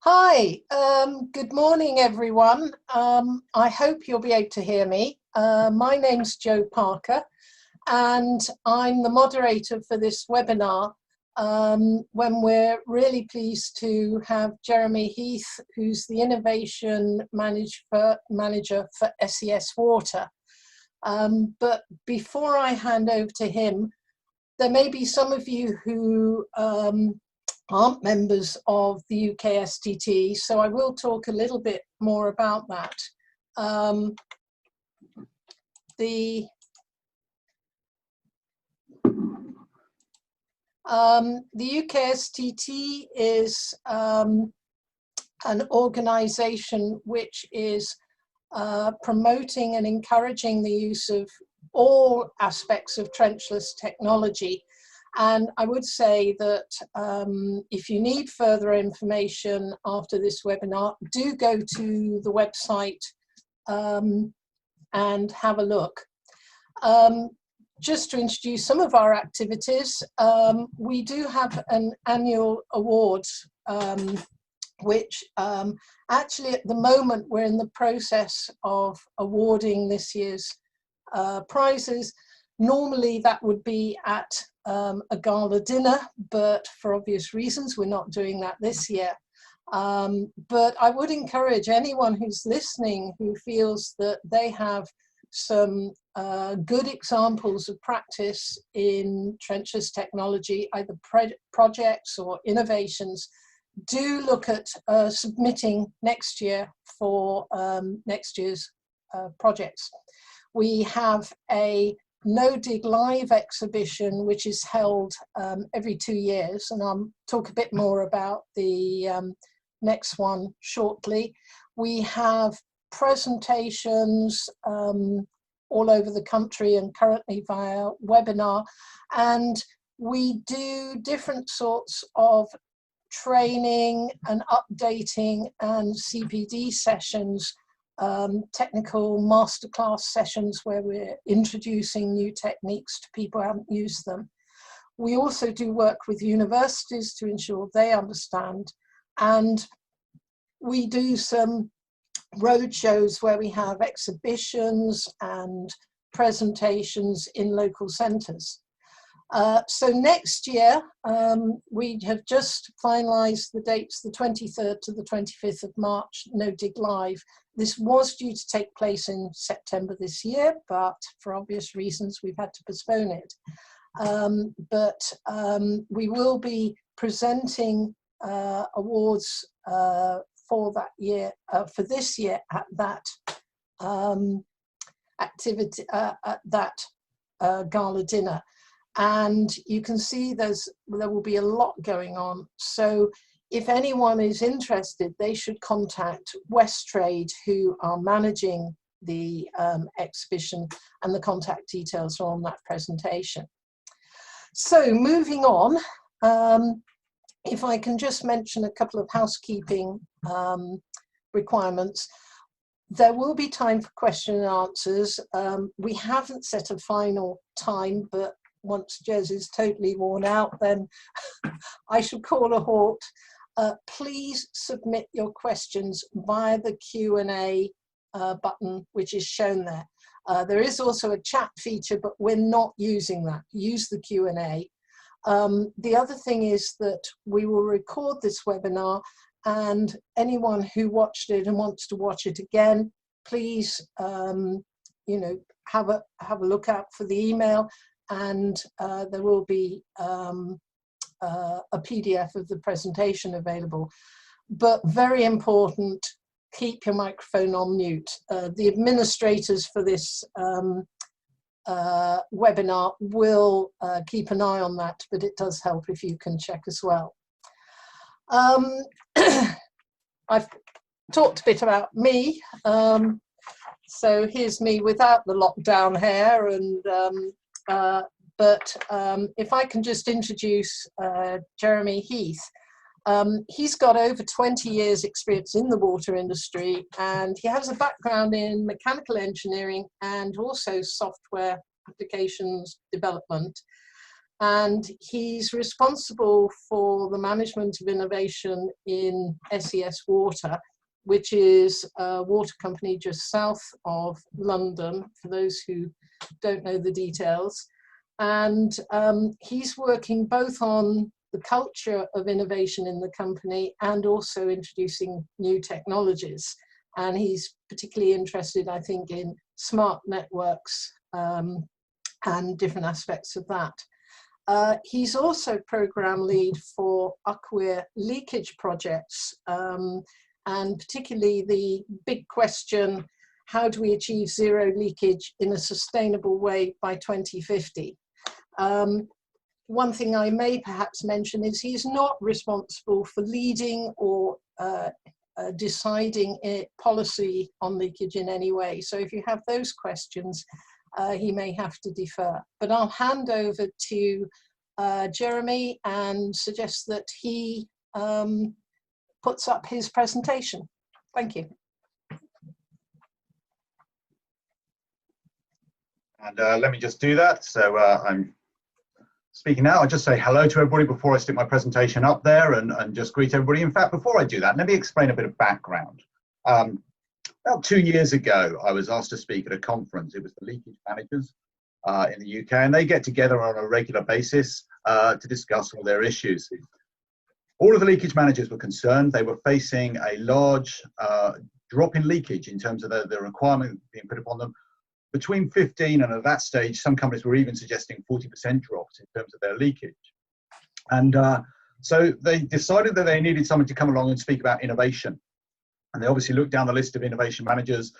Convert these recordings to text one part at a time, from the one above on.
Hi, good morning everyone. I hope you'll be able to hear me. My name's Jo Parker and I'm the moderator for this webinar when we're really pleased to have Jeremy Heath, who's the Innovation Manager for SES Water. But before I hand over to him, there may be some of you who aren't members of the UKSTT, so I will talk a little bit more about that. The UKSTT is an organisation which is promoting and encouraging the use of all aspects of trenchless technology. And I would say that if you need further information after this webinar, do go to the website and have a look. Just to introduce some of our activities, we do have an annual awards, which actually at the moment we're in the process of awarding this year's prizes. Normally that would be at a gala dinner, but for obvious reasons we're not doing that this year. But I would encourage anyone who's listening who feels that they have some good examples of practice in trenchless technology, either projects or innovations, do look at submitting next year for next year's projects. We have a No Dig Live exhibition, which is held every 2 years, and I'll talk a bit more about the next one shortly. We have presentations all over the country and currently via webinar, and we do different sorts of training and updating and CPD sessions, technical masterclass sessions where we're introducing new techniques to people who haven't used them. We also do work with universities to ensure they understand, and we do some road shows where we have exhibitions and presentations in local centres. So next year, we have just finalised the dates, the 23rd to the 25th of March, No Dig Live. This was due to take place in September this year, but for obvious reasons, we've had to postpone it. We will be presenting awards for that year, for this year at that activity, at that gala dinner. And you can see there will be a lot going on. So if anyone is interested, they should contact Westrade, who are managing the exhibition, and the contact details are on that presentation. So moving on, if I can just mention a couple of housekeeping requirements. There will be time for question and answers. We haven't set a final time, but once Jez is totally worn out, then I should call a halt. Please submit your questions via the Q&A button, which is shown there. There is also a chat feature, but we're not using that. Use the Q&A. The other thing is that we will record this webinar, and anyone who watched it and wants to watch it again, please you know, have a look out for the email, and there will be a PDF of the presentation available. But very important, keep your microphone on mute. The administrators for this webinar will keep an eye on that, but it does help if you can check as well. I've talked a bit about me. So here's me without the lockdown hair, and if I can just introduce Jeremy Heath. He's got over 20 years experience in the water industry, and he has a background in mechanical engineering and also software applications development. and he's responsible for the management of innovation in SES Water, which is a water company just south of London, for those who don't know the details. And he's working both on the culture of innovation in the company and also introducing new technologies. And he's particularly interested, I think, in smart networks and different aspects of that. He's also program lead for UKWIR leakage projects, and particularly the big question, how do we achieve zero leakage in a sustainable way by 2050? One thing I may perhaps mention is he's not responsible for leading or deciding policy on leakage in any way. So if you have those questions, he may have to defer. But I'll hand over to Jeremy and suggest that he puts up his presentation. Thank you. And let me just do that. So I'm speaking now. I'll just say hello to everybody before I stick my presentation up there and just greet everybody. In fact, before I do that, let me explain a bit of background. About 2 years ago, I was asked to speak at a conference. It was the leakage managers in the UK, and they get together on a regular basis to discuss all their issues. All of the leakage managers were concerned. They were facing a large drop in leakage in terms of the requirement being put upon them. Between 15 and at that stage, some companies were even suggesting 40% drops in terms of their leakage. And so they decided that they needed someone to come along and speak about innovation. And they obviously looked down the list of innovation managers,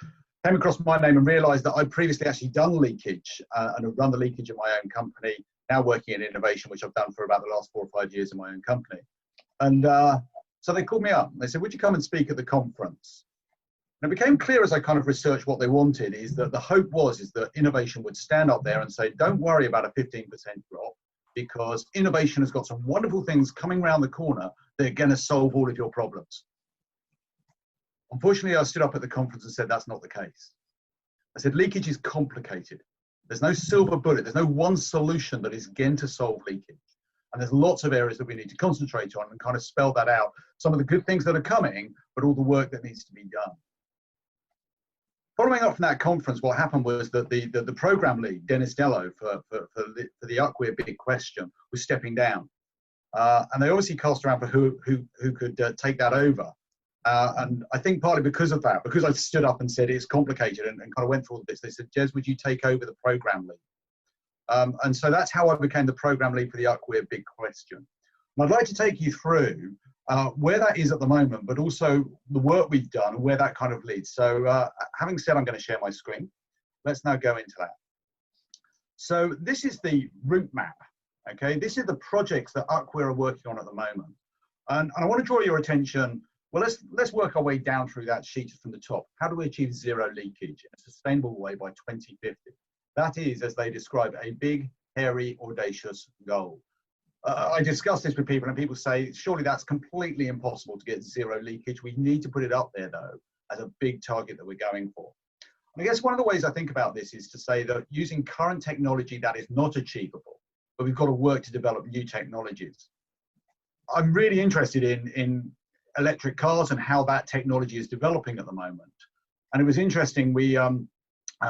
came across my name and realized that I'd previously actually done leakage and had run the leakage in my own company, now working in innovation, which I've done for about the last 4 or 5 years in my own company. And so they called me up and they said, would you come and speak at the conference? And it became clear as I kind of researched what they wanted is that the hope was that innovation would stand up there and say, don't worry about a 15% drop, because innovation has got some wonderful things coming around the corner that are going to solve all of your problems. Unfortunately, I stood up at the conference and said, that's not the case. I said, leakage is complicated. There's no silver bullet. There's no one solution that is going to solve leakage. And there's lots of areas that we need to concentrate on and kind of spell that out. Some of the good things that are coming, but all the work that needs to be done. Following up from that conference, what happened was that the program lead, Dennis Dello, for the UKWIR Big Question, was stepping down. And they obviously cast around for who could take that over. And I think partly because of that, because I stood up and said it's complicated and kind of went through all this, they said, Jez, would you take over the program lead? And so that's how I became the program lead for the UKWIR Big Question. And I'd like to take you through where that is at the moment, but also the work we've done and where that kind of leads. So having said I'm going to share my screen, let's now go into that. So this is the route map. Okay, this is the projects that UKWIR are working on at the moment. And I want to draw your attention. Well, let's work our way down through that sheet from the top. How do we achieve zero leakage in a sustainable way by 2050? That is, as they describe, a big, hairy, audacious goal. I discuss this with people and people say, surely that's completely impossible to get zero leakage. We need to put it up there, though, as a big target that we're going for. And I guess one of the ways I think about this is to say that using current technology, that is not achievable, but we've got to work to develop new technologies. I'm really interested in electric cars and how that technology is developing at the moment. And it was interesting, we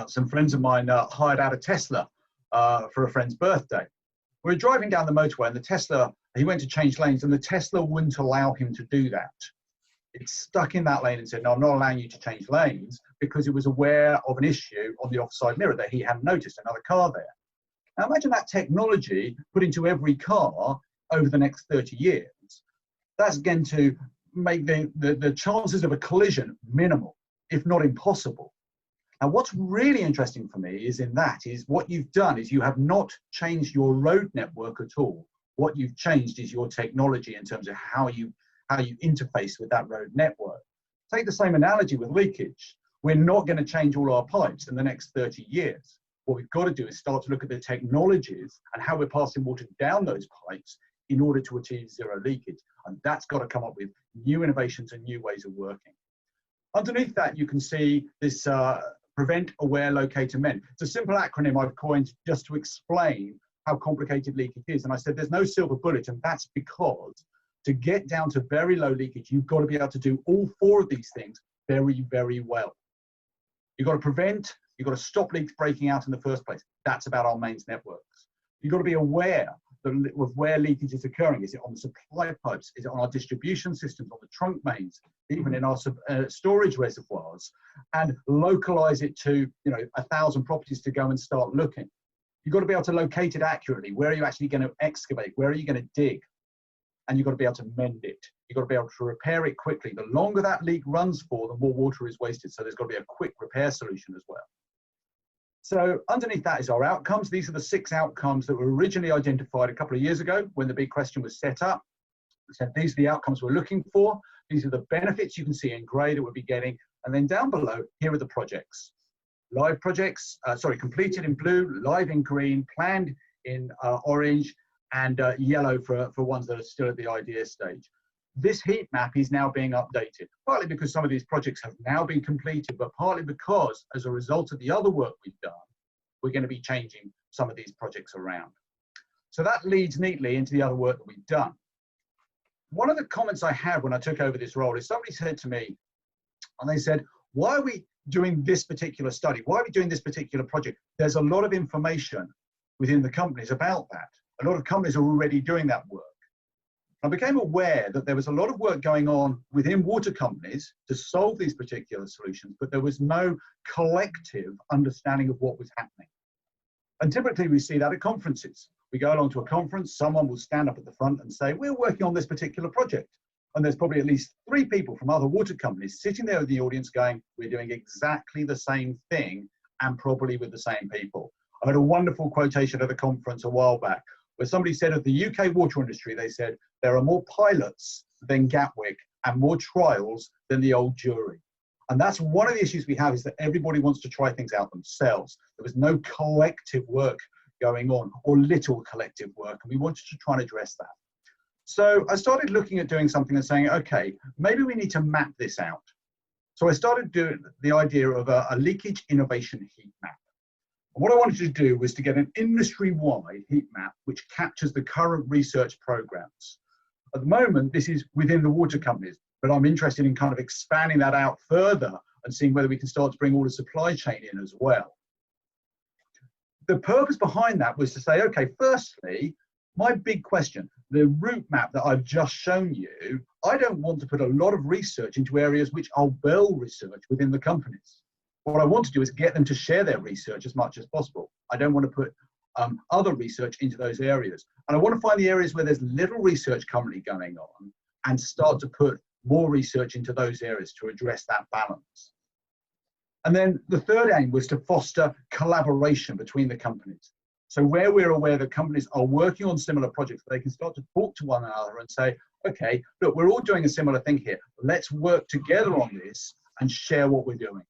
some friends of mine hired out a Tesla for a friend's birthday. We were driving down the motorway and the Tesla, he went to change lanes and the Tesla wouldn't allow him to do that. It stuck in that lane and said, no, I'm not allowing you to change lanes, because it was aware of an issue on the offside mirror that he hadn't noticed, another car there. Now imagine that technology put into every car over the next 30 years. That's going to make the chances of a collision minimal, if not impossible. Now, what's really interesting for me is what you've done is you have not changed your road network at all. What you've changed is your technology in terms of how you interface with that road network. Take the same analogy with leakage. We're not going to change all our pipes in the next 30 years. What we've got to do is start to look at the technologies and how we're passing water down those pipes in order to achieve zero leakage. And that's got to come up with new innovations and new ways of working. Underneath that, you can see this Prevent, Aware, Locate, Amend. It's a simple acronym I've coined just to explain how complicated leakage is. And I said, there's no silver bullet. And that's because to get down to very low leakage, you've got to be able to do all 4 of these things very, very well. You've got to prevent, you've got to stop leaks breaking out in the first place. That's about our mains networks. You've got to be aware of where leakage is occurring. Is it on the supply pipes? Is it on our distribution systems, on the trunk mains, even in our storage reservoirs? And localize it to, 1,000 properties to go and start looking. You've got to be able to locate it accurately. Where are you actually going to excavate? Where are you going to dig? And you've got to be able to mend it. You've got to be able to repair it quickly. The longer that leak runs for, the more water is wasted. So there's got to be a quick repair solution as well. So underneath that is our outcomes. These are the 6 outcomes that were originally identified a couple of years ago when the big question was set up. We said these are the outcomes we're looking for. These are the benefits you can see in grey that we'll be getting. And then down below, here are the projects. Live projects, completed in blue, live in green, planned in orange, and yellow for ones that are still at the idea stage. This heat map is now being updated, partly because some of these projects have now been completed, but partly because as a result of the other work we've done, we're going to be changing some of these projects around. So that leads neatly into the other work that we've done. One of the comments I had when I took over this role is somebody said to me, and they said, why are we doing this particular study? Why are we doing this particular project? There's a lot of information within the companies about that. A lot of companies are already doing that work. I became aware that there was a lot of work going on within water companies to solve these particular solutions, but there was no collective understanding of what was happening. And typically we see that at conferences. We go along to a conference, someone will stand up at the front and say, we're working on this particular project. And there's probably at least 3 people from other water companies sitting there in the audience going, we're doing exactly the same thing and probably with the same people. I had a wonderful quotation at a conference a while back where somebody said of the UK water industry, they said, there are more pilots than Gatwick and more trials than the old jury. And that's one of the issues we have, is that everybody wants to try things out themselves. There was no collective work going on, or little collective work, and we wanted to try and address that. So I started looking at doing something and saying, okay, maybe we need to map this out. So I started doing the idea of a leakage innovation heat map. And what I wanted to do was to get an industry-wide heat map which captures the current research programs. At the moment, this is within the water companies, but I'm interested in kind of expanding that out further and seeing whether we can start to bring all the supply chain in as well. The purpose behind that was to say, okay, firstly, my big question, the route map that I've just shown you, I don't want to put a lot of research into areas which are well researched within the companies. What I want to do is get them to share their research as much as possible. I don't want to put other research into those areas. And I want to find the areas where there's little research currently going on and start to put more research into those areas to address that balance. And then the third aim was to foster collaboration between the companies. So where we're aware that companies are working on similar projects, they can start to talk to one another and say, okay, look, we're all doing a similar thing here. Let's work together on this and share what we're doing.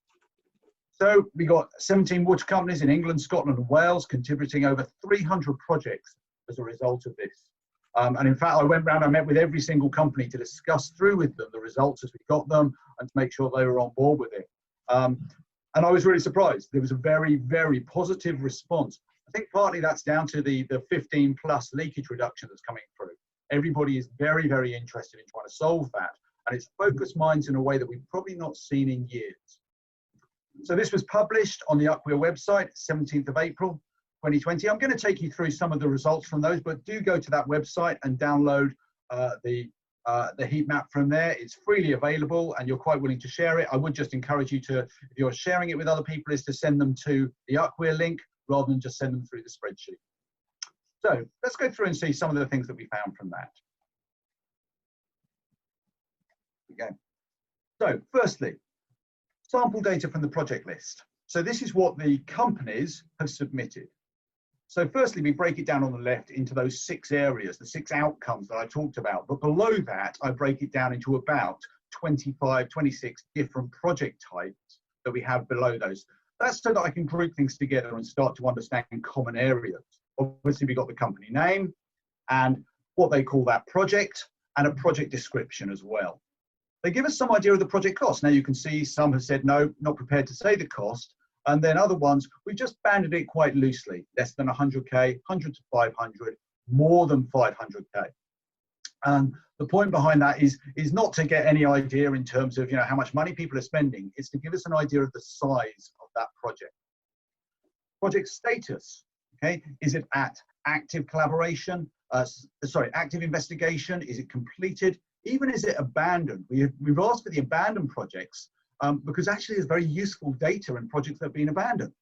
So we got 17 water companies in England, Scotland, and Wales contributing over 300 projects as a result of this. And in fact, I went round, I met with every single company to discuss through with them the results as we got them and to make sure they were on board with it. And I was really surprised. There was a very, very positive response. I think partly that's down to the 15+ leakage reduction that's coming through. Everybody is very, very interested in trying to solve that. And it's focused minds in a way that we've probably not seen in years. So this was published on the UKWIR website, 17th of April, 2020. I'm going to take you through some of the results from those, but do go to that website and download the heat map from there. It's freely available and you're quite willing to share it. I would just encourage you to, if you're sharing it with other people, is to send them to the UKWIR link rather than just send them through the spreadsheet. So let's go through and see some of the things that we found from that. Okay. So firstly, sample data from the project list. So this is what the companies have submitted. So firstly, we break it down on the left into those 6 areas, the 6 outcomes that I talked about. But below that, I break it down into about 25, 26 different project types that we have below those. That's so that I can group things together and start to understand common areas. Obviously, we got the company name and what they call that project and a project description as well. They give us some idea of the project cost. Now you can see some have said, no, not prepared to say the cost. And then other ones, we just banded it quite loosely, less than 100K, 100 to 500, more than 500K. And the point behind that is not to get any idea in terms of, you know, how much money people are spending. It's to give us an idea of the size of that project. Project status, okay? Is it at active collaboration? Active investigation? Is it completed? Even is it abandoned? We've asked for the abandoned projects because actually there's very useful data in projects that have been abandoned.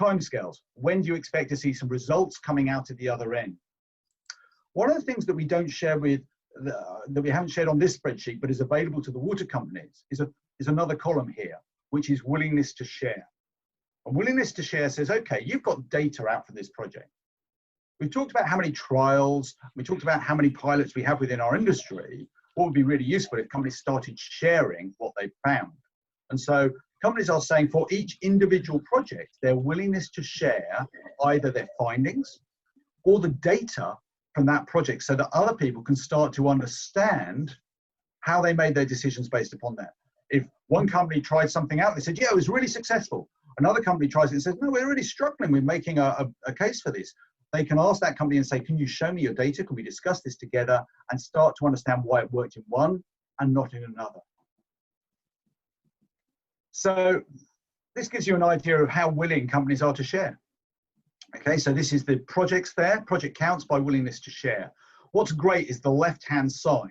Timescales. When do you expect to see some results coming out at the other end? One of the things that we don't share with, that we haven't shared on this spreadsheet, but is available to the water companies, is another column here, which is willingness to share. And willingness to share says, okay, you've got data out for this project. We've talked about how many trials, we talked about how many pilots we have within our industry. What would be really useful if companies started sharing what they found. And so companies are saying for each individual project, their willingness to share either their findings or the data from that project so that other people can start to understand how they made their decisions based upon that. If one company tried something out, they said, yeah, it was really successful. Another company tries it and says, no, we're really struggling with making a case for this. They can ask that company and say, can you show me your data? Can we discuss this together and start to understand why it worked in one and not in another? So this gives you an idea of how willing companies are to share. Okay, so this is the projects there, project counts by willingness to share. What's great is the left-hand side.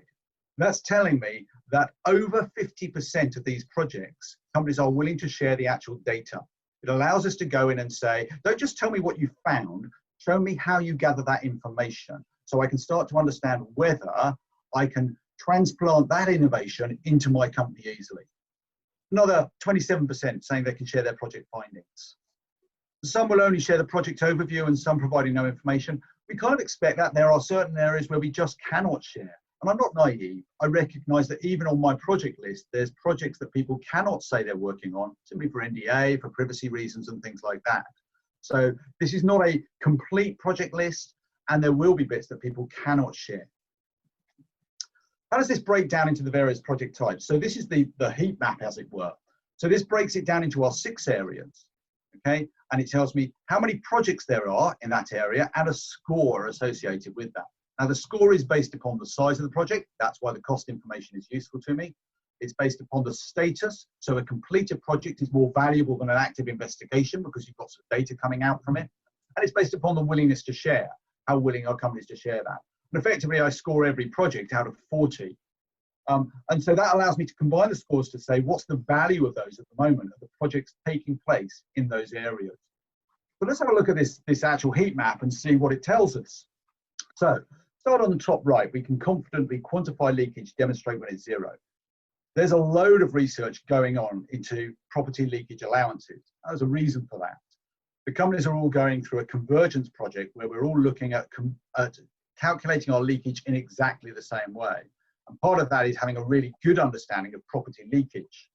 That's telling me that over 50% of these projects, companies are willing to share the actual data. It allows us to go in and say, don't just tell me what you found, show me how you gather that information so I can start to understand whether I can transplant that innovation into my company easily. Another 27% saying they can share their project findings. Some will only share the project overview and some providing no information. We kind of expect that there are certain areas where we just cannot share. And I'm not naive. I recognize that even on my project list, there's projects that people cannot say they're working on simply for NDA, for privacy reasons and things like that. So this is not a complete project list and there will be bits that people cannot share. How does this break down into the various project types? So this is the heat map, as it were. So this breaks it down into our 6 areas. Okay, and it tells me how many projects there are in that area and a score associated with that. Now the score is based upon the size of the project. That's why the cost information is useful to me. It's based upon the status. So a completed project is more valuable than an active investigation because you've got some data coming out from it. And it's based upon the willingness to share. How willing are companies to share that? And effectively I score every project out of 40. And so that allows me to combine the scores to say what's the value of those at the moment of the projects taking place in those areas. So let's have a look at this actual heat map and see what it tells us. So start on the top right. We can confidently quantify leakage, demonstrate when it's 0. There's a load of research going on into property leakage allowances. There's a reason for that. The companies are all going through a convergence project where we're all looking at calculating our leakage in exactly the same way. And part of that is having a really good understanding of property leakage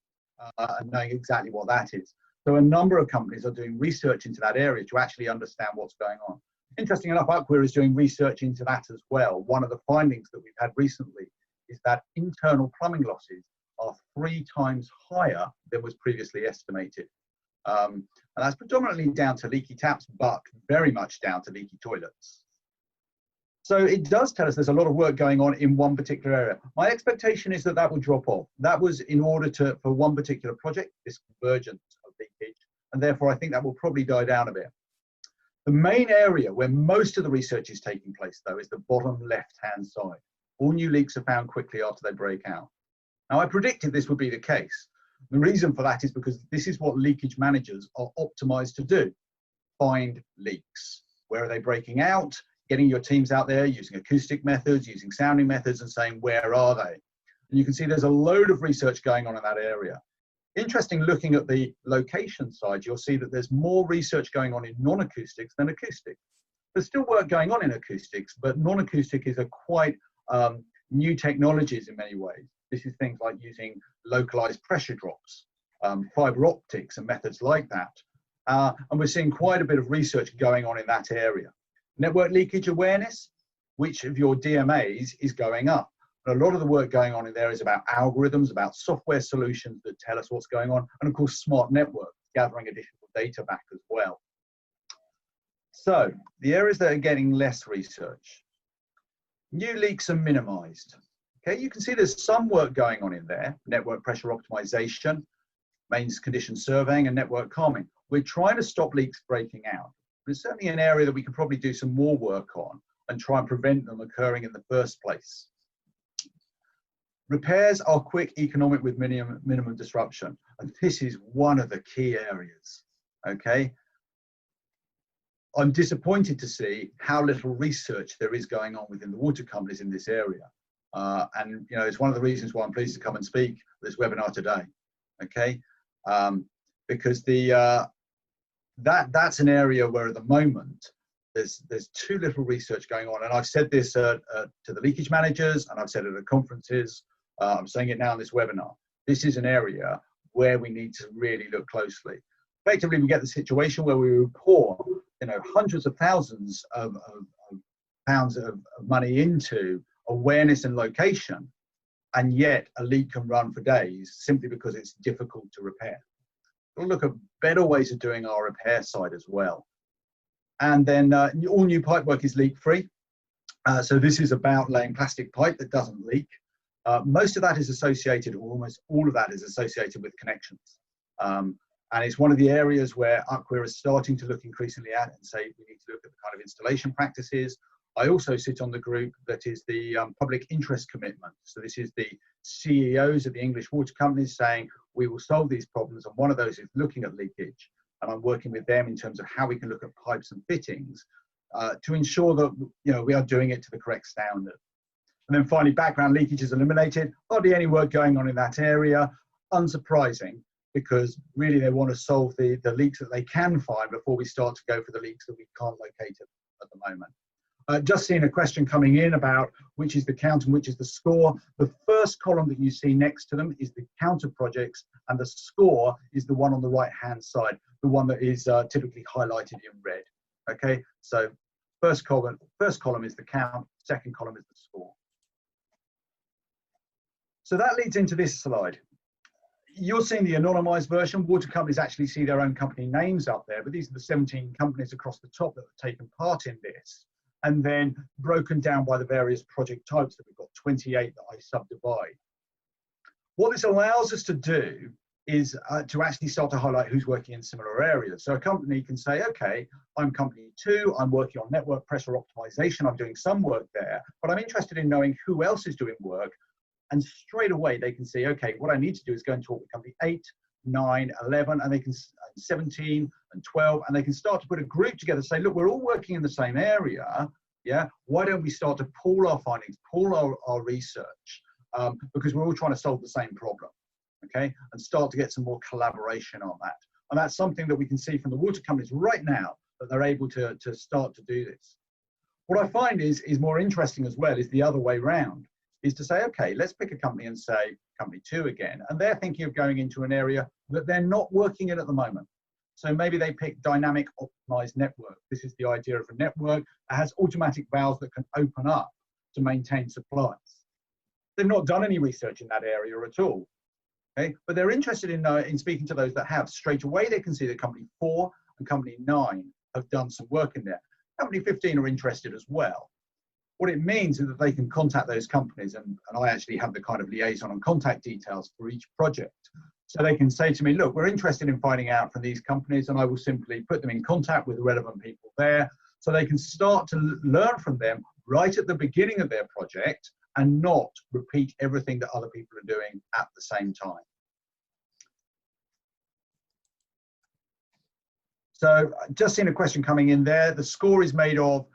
and knowing exactly what that is. So a number of companies are doing research into that area to actually understand what's going on. Interesting enough, UKWIR is doing research into that as well. One of the findings that we've had recently is that internal plumbing losses are 3 times higher than was previously estimated. And that's predominantly down to leaky taps, but very much down to leaky toilets. So it does tell us there's a lot of work going on in one particular area. My expectation is that that will drop off. That was in order for one particular project, this convergence of leakage, and therefore I think that will probably die down a bit. The main area where most of the research is taking place, though, is the bottom left-hand side. All new leaks are found quickly after they break out. Now, I predicted this would be the case. The reason for that is because this is what leakage managers are optimized to do. Find leaks. Where are they breaking out? Getting your teams out there using acoustic methods, using sounding methods and saying, where are they? And you can see there's a load of research going on in that area. Interesting, looking at the location side, you'll see that there's more research going on in non-acoustics than acoustics. There's still work going on in acoustics, but non-acoustic is a quite new technologies in many ways. This is things like using localized pressure drops, fiber optics and methods like that. And we're seeing quite a bit of research going on in that area. Network leakage awareness, which of your DMAs is going up? And a lot of the work going on in there is about algorithms, about software solutions that tell us what's going on, and of course smart networks. gathering additional data back as well. So the areas that are getting less research. New leaks are minimized. Okay, you can see there's some work going on in there: network pressure optimization, mains condition surveying, and network calming. We're trying to stop leaks breaking out. It's certainly an area that we could probably do some more work on and try and prevent them occurring in the first place. Repairs are quick, economic, with minimum disruption. And this is one of the key areas, okay? I'm disappointed to see how little research there is going on within the water companies in this area. And you know, it's one of the reasons why I'm pleased to come and speak at this webinar today, okay? Because that's an area where at the moment there's too little research going on. And I've said this to the leakage managers, and I've said it at conferences. I'm saying it now in this webinar. This is an area where we need to really look closely. Effectively, we get the situation where we pour, you know, hundreds of thousands of pounds of money into awareness and location, and yet a leak can run for days simply because it's difficult to repair. We'll look at better ways of doing our repair side as well. And then all new pipe work is leak-free. So this is about laying plastic pipe that doesn't leak. Most of that is associated, or almost all of that is associated with connections. And it's one of the areas where UKWIR is starting to look increasingly at and say we need to look at the kind of installation practices. I also sit on the group that is the public interest commitment. So this is the CEOs of the English water companies saying we will solve these problems, and one of those is looking at leakage. And I'm working with them in terms of how we can look at pipes and fittings to ensure that, you know, we are doing it to the correct standard. And then finally, background leakage is eliminated. Hardly any work going on in that area. Unsurprising, because really they want to solve the leaks that they can find before we start to go for the leaks that we can't locate at the moment. Just seeing a question coming in about which is the count and which is the score. The first column that you see next to them is the count of projects, and the score is the one on the right-hand side, the one that is typically highlighted in red. Okay, so first column is the count, second column is the score. So that leads into this slide. You're seeing the anonymized version. Water companies actually see their own company names up there, but these are the 17 companies across the top that have taken part in this, and then broken down by the various project types that we've got 28 that I subdivide. What this allows us to do is to actually start to highlight who's working in similar areas. So a company can say, okay, I'm company 2, I'm working on network pressure optimization, I'm doing some work there, but I'm interested in knowing who else is doing work. And straight away they can see, okay, what I need to do is go and talk with company 8, 9, 11, and they can 17 and 12, and they can start to put a group together, say, look, we're all working in the same area, yeah, why don't we start to pool our findings, pool our research, because we're all trying to solve the same problem, okay, and start to get some more collaboration on that. And that's something that we can see from the water companies right now, that they're able to start to do this. What I find is more interesting as well is the other way round, is to say, okay, let's pick a company and say, company 2 again, and they're thinking of going into an area that they're not working in at the moment. So maybe they pick dynamic optimized network. This is the idea of a network that has automatic valves that can open up to maintain supplies. They've not done any research in that area at all, okay? But they're interested in speaking to those that have. Straight away, they can see that company 4 and company 9 have done some work in there. Company 15 are interested as well. What it means is that they can contact those companies, and I actually have the kind of liaison and contact details for each project. So they can say to me, look, we're interested in finding out from these companies, and I will simply put them in contact with the relevant people there, so they can start to learn from them right at the beginning of their project and not repeat everything that other people are doing at the same time. So just seen a question coming in there. The score is made of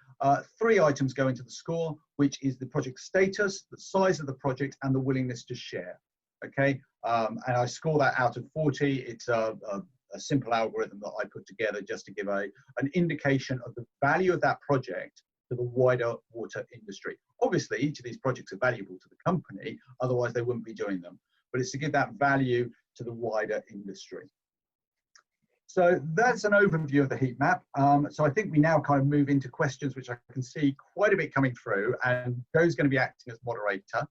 3 items go into the score, which is the project status, the size of the project, and the willingness to share. Okay, and I score that out of 40. It's a simple algorithm that I put together just to give an indication of the value of that project to the wider water industry. Obviously, each of these projects are valuable to the company, otherwise they wouldn't be doing them. But it's to give that value to the wider industry. So that's an overview of the heat map. So I think we now kind of move into questions, which I can see quite a bit coming through, and Joe's going to be acting as moderator.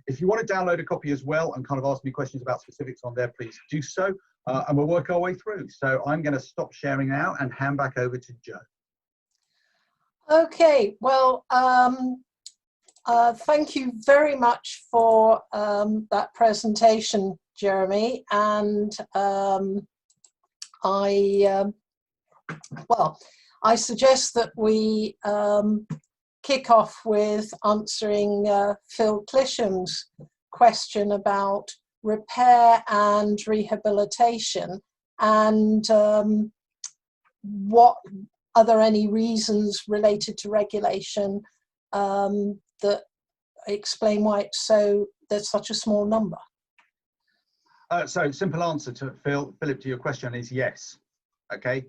If you want to download a copy as well and kind of ask me questions about specifics on there, please do so. and we'll work our way through. So I'm going to stop sharing now and hand back over to Joe. Okay, well, thank you very much for that presentation, Jeremy. And I suggest that we kick off with answering Phil Clisham's question about repair and rehabilitation, and are there any reasons related to regulation that explain why there's such a small number? So simple answer to Philip, to your question is yes. Okay.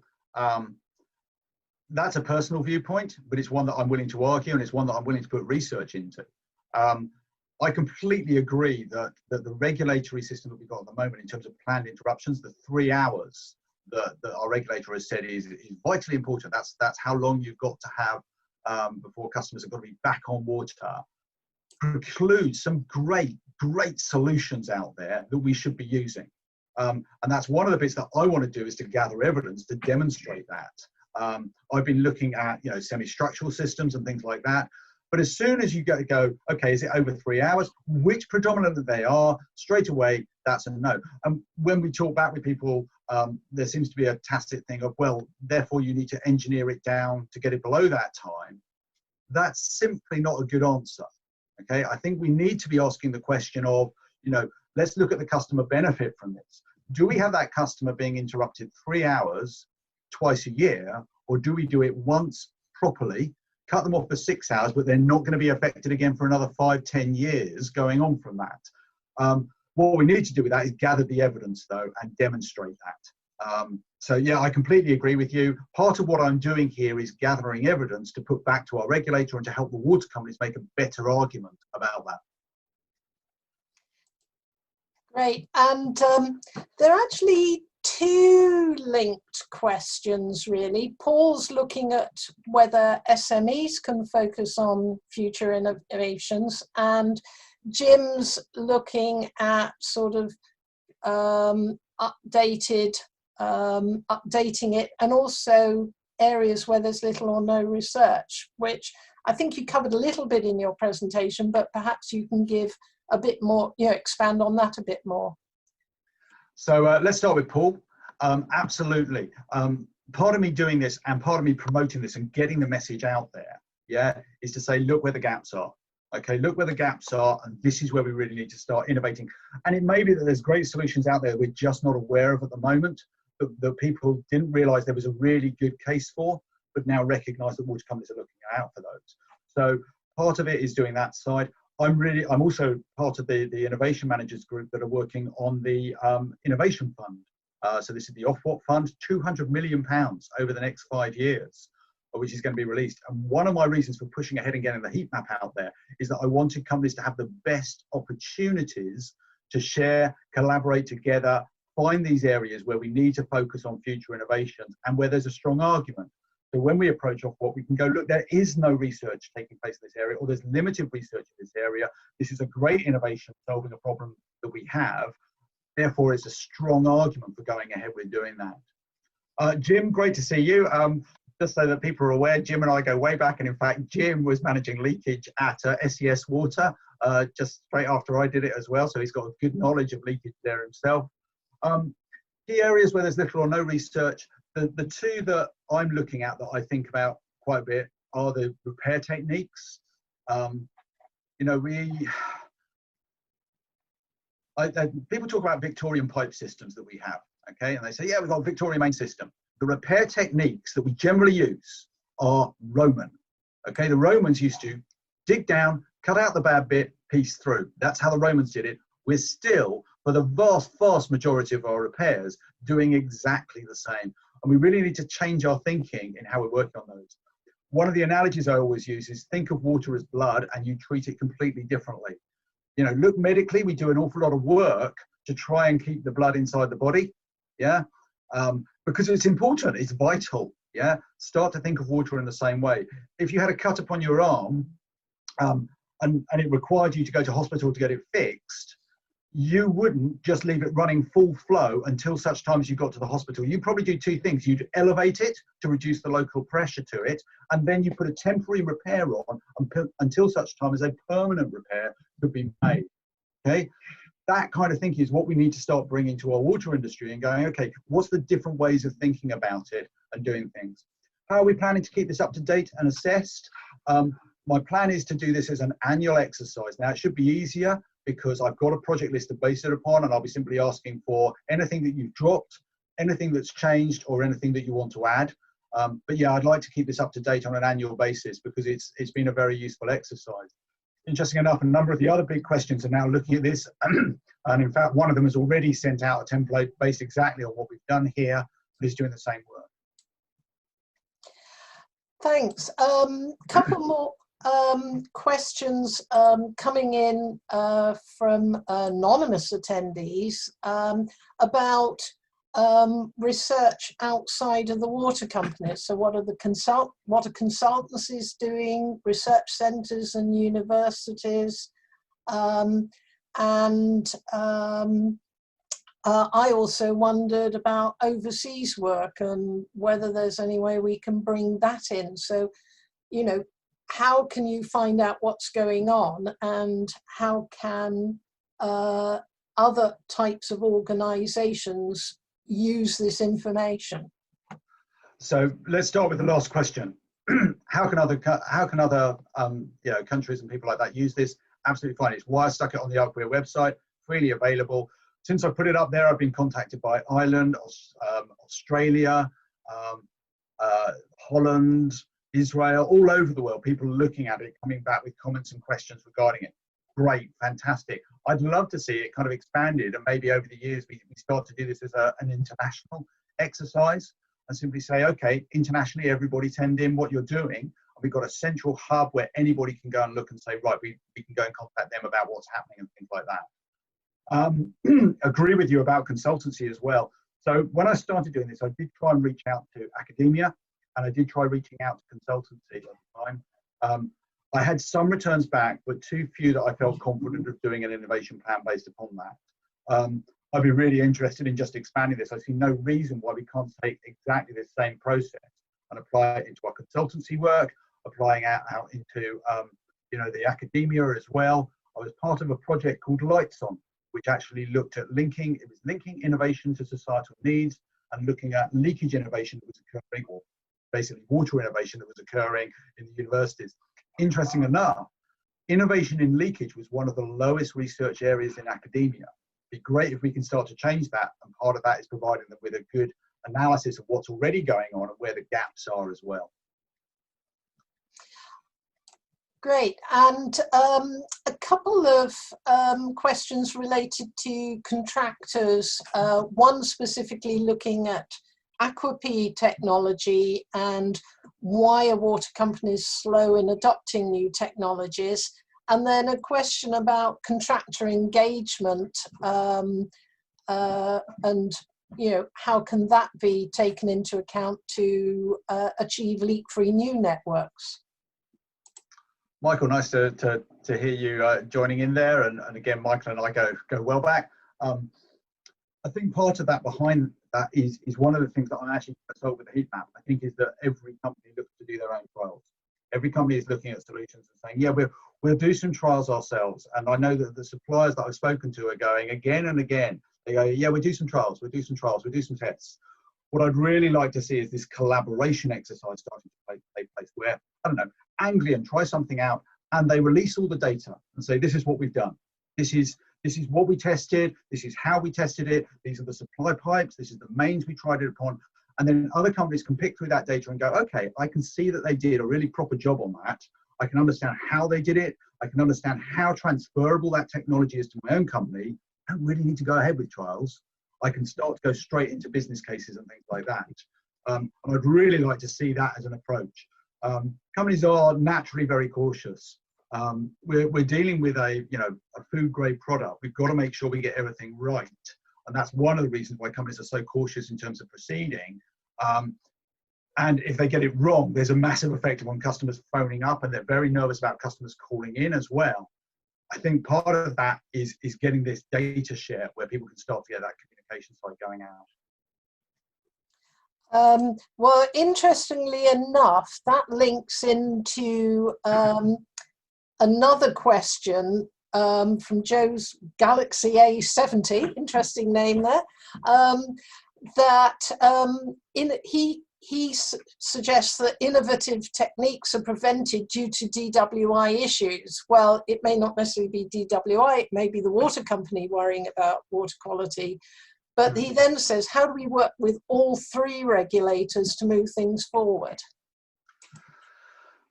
That's a personal viewpoint, but it's one that I'm willing to argue, and it's one that I'm willing to put research into. I completely agree that the regulatory system that we've got at the moment in terms of planned interruptions, the 3 hours that our regulator has said is vitally important. That's how long you've got to have before customers are going to be back on water. Precludes some great solutions out there that we should be using. And that's one of the bits that I want to do, is to gather evidence to demonstrate that. I've been looking at, semi-structural systems and things like that. But as soon as you go, okay, is it over 3 hours? Which predominantly they are, straight away, that's a no. And when we talk back with people, there seems to be a tacit thing of, well, therefore you need to engineer it down to get it below that time. That's simply not a good answer. Okay, I think we need to be asking the question of, let's look at the customer benefit from this. Do we have that customer being interrupted 3 hours twice a year, or do we do it once properly, cut them off for 6 hours, but they're not going to be affected again for another 5-10 years going on from that? What we need to do with that is gather the evidence, though, and demonstrate that. So yeah, I completely agree with you. Part of what I'm doing here is gathering evidence to put back to our regulator and to help the water companies make a better argument about that. Great. And there are actually two linked questions, really. Paul's looking at whether SMEs can focus on future innovations, and Jim's looking at sort of updating it, and also areas where there's little or no research, which I think you covered a little bit in your presentation, but perhaps you can give a bit more, expand on that a bit more. So let's start with Paul. Absolutely. Part of me doing this and part of me promoting this and getting the message out there, is to say, look where the gaps are. Okay, look where the gaps are, and this is where we really need to start innovating. And it may be that there's great solutions out there we're just not aware of at the moment, that people didn't realize there was a really good case for, but now recognize that water companies are looking out for those. So part of it is doing that side. I'm also part of the innovation managers group that are working on the innovation fund. So this is the Ofwat fund, £200 million over the next 5 years, which is going to be released. And one of my reasons for pushing ahead and getting the heat map out there is that I wanted companies to have the best opportunities to share, collaborate together, find these areas where we need to focus on future innovations and where there's a strong argument. So when we approach Ofwat, we can go, look, there is no research taking place in this area, or there's limited research in this area. This is a great innovation solving a problem that we have. Therefore, it's a strong argument for going ahead with doing that. Jim, great to see you. Just so that people are aware, Jim and I go way back, and in fact, Jim was managing leakage at SES Water just straight after I did it as well, so he's got a good knowledge of leakage there himself. Key areas where there's little or no research, the two that I'm looking at that I think about quite a bit are the repair techniques. People talk about Victorian pipe systems that we have, okay, and they say, yeah, we've got a Victorian main system. The repair techniques that we generally use are Roman. Okay, the Romans used to dig down, cut out the bad bit, piece through. That's how the Romans did it. We're still, for the vast majority of our repairs, doing exactly the same. And we really need to change our thinking in how we're working on those. One of the analogies I always use is think of water as blood and you treat it completely differently. Look, medically, we do an awful lot of work to try and keep the blood inside the body. Yeah. Because it's important, it's vital. Yeah, start to think of water in the same way. If you had a cut upon your arm and it required you to go to hospital to get it fixed, you wouldn't just leave it running full flow until such time as you got to the hospital. You'd probably do two things. You'd elevate it to reduce the local pressure to it, and then you put a temporary repair on until such time as a permanent repair could be made. Okay, that kind of thinking is what we need to start bringing to our water industry and going, okay, what's the different ways of thinking about it and doing things? How are we planning to keep this up to date and assessed? My plan is to do this as an annual exercise. Now, it should be easier because I've got a project list to base it upon, and I'll be simply asking for anything that you've dropped, anything that's changed, or anything that you want to add. But yeah, I'd like to keep this up to date on an annual basis because it's been a very useful exercise. Interesting enough, a number of the other big questions are now looking at this. And in fact, one of them has already sent out a template based exactly on what we've done here, but is doing the same work. Thanks. Couple more questions coming in from anonymous attendees about research outside of the water companies. So what are consultancies doing, research centres and universities, I also wondered about overseas work and whether there's any way we can bring that in. So, you know, how can you find out what's going on, and how can other types of organisations use this information? So let's start with the last question. How can other you know, countries and people like that use this? Absolutely fine. It's why I stuck it on the UKWIR website, freely available. Since I put it up there, I've been contacted by Ireland, Australia, Holland, Israel, all over the world. People are looking at it, coming back with comments and questions regarding it. Great, fantastic. I'd love to see it kind of expanded, and maybe over the years we start to do this as an international exercise and simply say, okay, internationally, everybody send in what you're doing. And we've got a central hub where anybody can go and look and say, right, we can go and contact them about what's happening and things like that. Agree with you about consultancy as well. So when I started doing this, I did try and reach out to academia, and I did try reaching out to consultancy at the time. I had some returns back, but too few that I felt confident of doing an innovation plan based upon that. I'd be really interested in just expanding this. I see no reason why we can't take exactly the same process and apply it into our consultancy work, applying out into you know, the academia as well. I was part of a project called Lights On, which actually looked at linking innovation to societal needs and looking at leakage innovation that was occurring, or basically water innovation that was occurring in the universities. Interesting enough, innovation in leakage was one of the lowest research areas in academia. It'd be great if we can start to change that, and part of that is providing them with a good analysis of what's already going on and where the gaps are as well. Great, and a couple of questions related to contractors, one specifically looking at Aquapy technology and why are water companies slow in adopting new technologies, and then a question about contractor engagement and you know, how can that be taken into account to achieve leak-free new networks? Michael, nice to hear you joining in there, and again, Michael and I go well back. I think part of that behind that is one of the things that I'm actually going to solve with the Heatmap. I think is that every company looks to do their own trials. Every company is looking at solutions and saying, yeah, we'll do some trials ourselves. And I know that the suppliers that I've spoken to are going again and again. They go, yeah, we'll do some trials, we'll do some trials, we'll do some tests. What I'd really like to see is this collaboration exercise starting to take place where, I don't know, Anglian try something out and they release all the data and say, this is what we've done. This is what we tested. This is how we tested it. These are the supply pipes. This is the mains we tried it upon. And then other companies can pick through that data and go, okay, I can see that they did a really proper job on that. I can understand how they did it. I can understand how transferable that technology is to my own company. I don't really need to go ahead with trials. I can start to go straight into business cases and things like that. And I'd really like to see that as an approach. Companies are naturally very cautious. We're dealing with a food grade product. We've got to make sure we get everything right, and that's one of the reasons why companies are so cautious in terms of proceeding. And if they get it wrong, there's a massive effect on customers phoning up, and they're very nervous about customers calling in as well. I think part of that is getting this data share where people can start to get that communication side going out. Well, interestingly enough, that links into another question from Joe's Galaxy A70, interesting name there, that he suggests that innovative techniques are prevented due to DWI issues. Well, it may not necessarily be DWI, it may be the water company worrying about water quality. But he then says, how do we work with all three regulators to move things forward?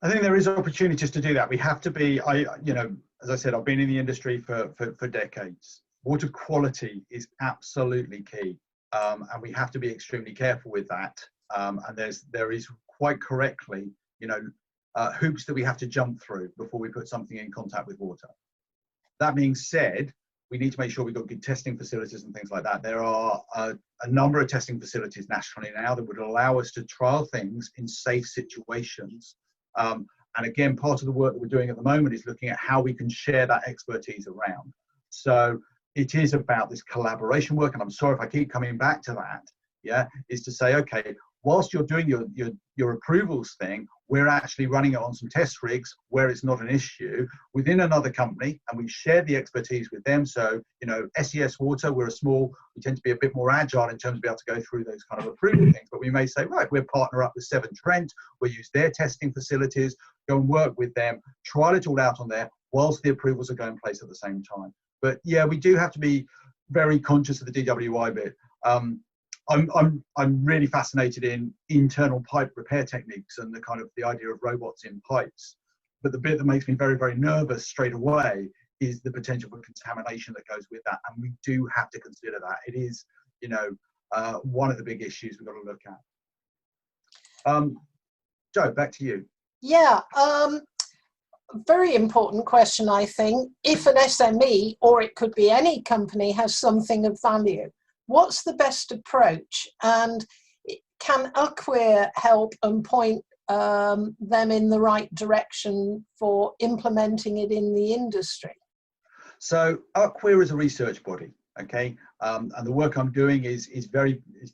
I think there is opportunities to do that. We have to be, as I said, I've been in the industry for decades. Water quality is absolutely key. And we have to be extremely careful with that. And there is quite correctly, hoops that we have to jump through before we put something in contact with water. That being said, we need to make sure we've got good testing facilities and things like that. There are a number of testing facilities nationally now that would allow us to trial things in safe situations. And again, part of the work that we're doing at the moment is looking at how we can share that expertise around. So it is about this collaboration work, and I'm sorry if I keep coming back to that, is to say, okay, whilst you're doing your approvals thing, we're actually running it on some test rigs where it's not an issue within another company, and we share the expertise with them. So, SES Water, we tend to be a bit more agile in terms of being able to go through those kind of approval things, but we may say, right, we'll partner up with Severn Trent, we'll use their testing facilities, go and work with them, trial it all out on there whilst the approvals are going in place at the same time. But yeah, we do have to be very conscious of the DWI bit. I'm really fascinated in internal pipe repair techniques and the idea of robots in pipes. But the bit that makes me very, very nervous straight away is the potential for contamination that goes with that. And we do have to consider that. It is, one of the big issues we've got to look at. Joe, back to you. Yeah, very important question, I think. If an SME, or it could be any company, has something of value, what's the best approach, and can UKWIR help and point them in the right direction for implementing it in the industry? So UKWIR is a research body, okay, and the work I'm doing is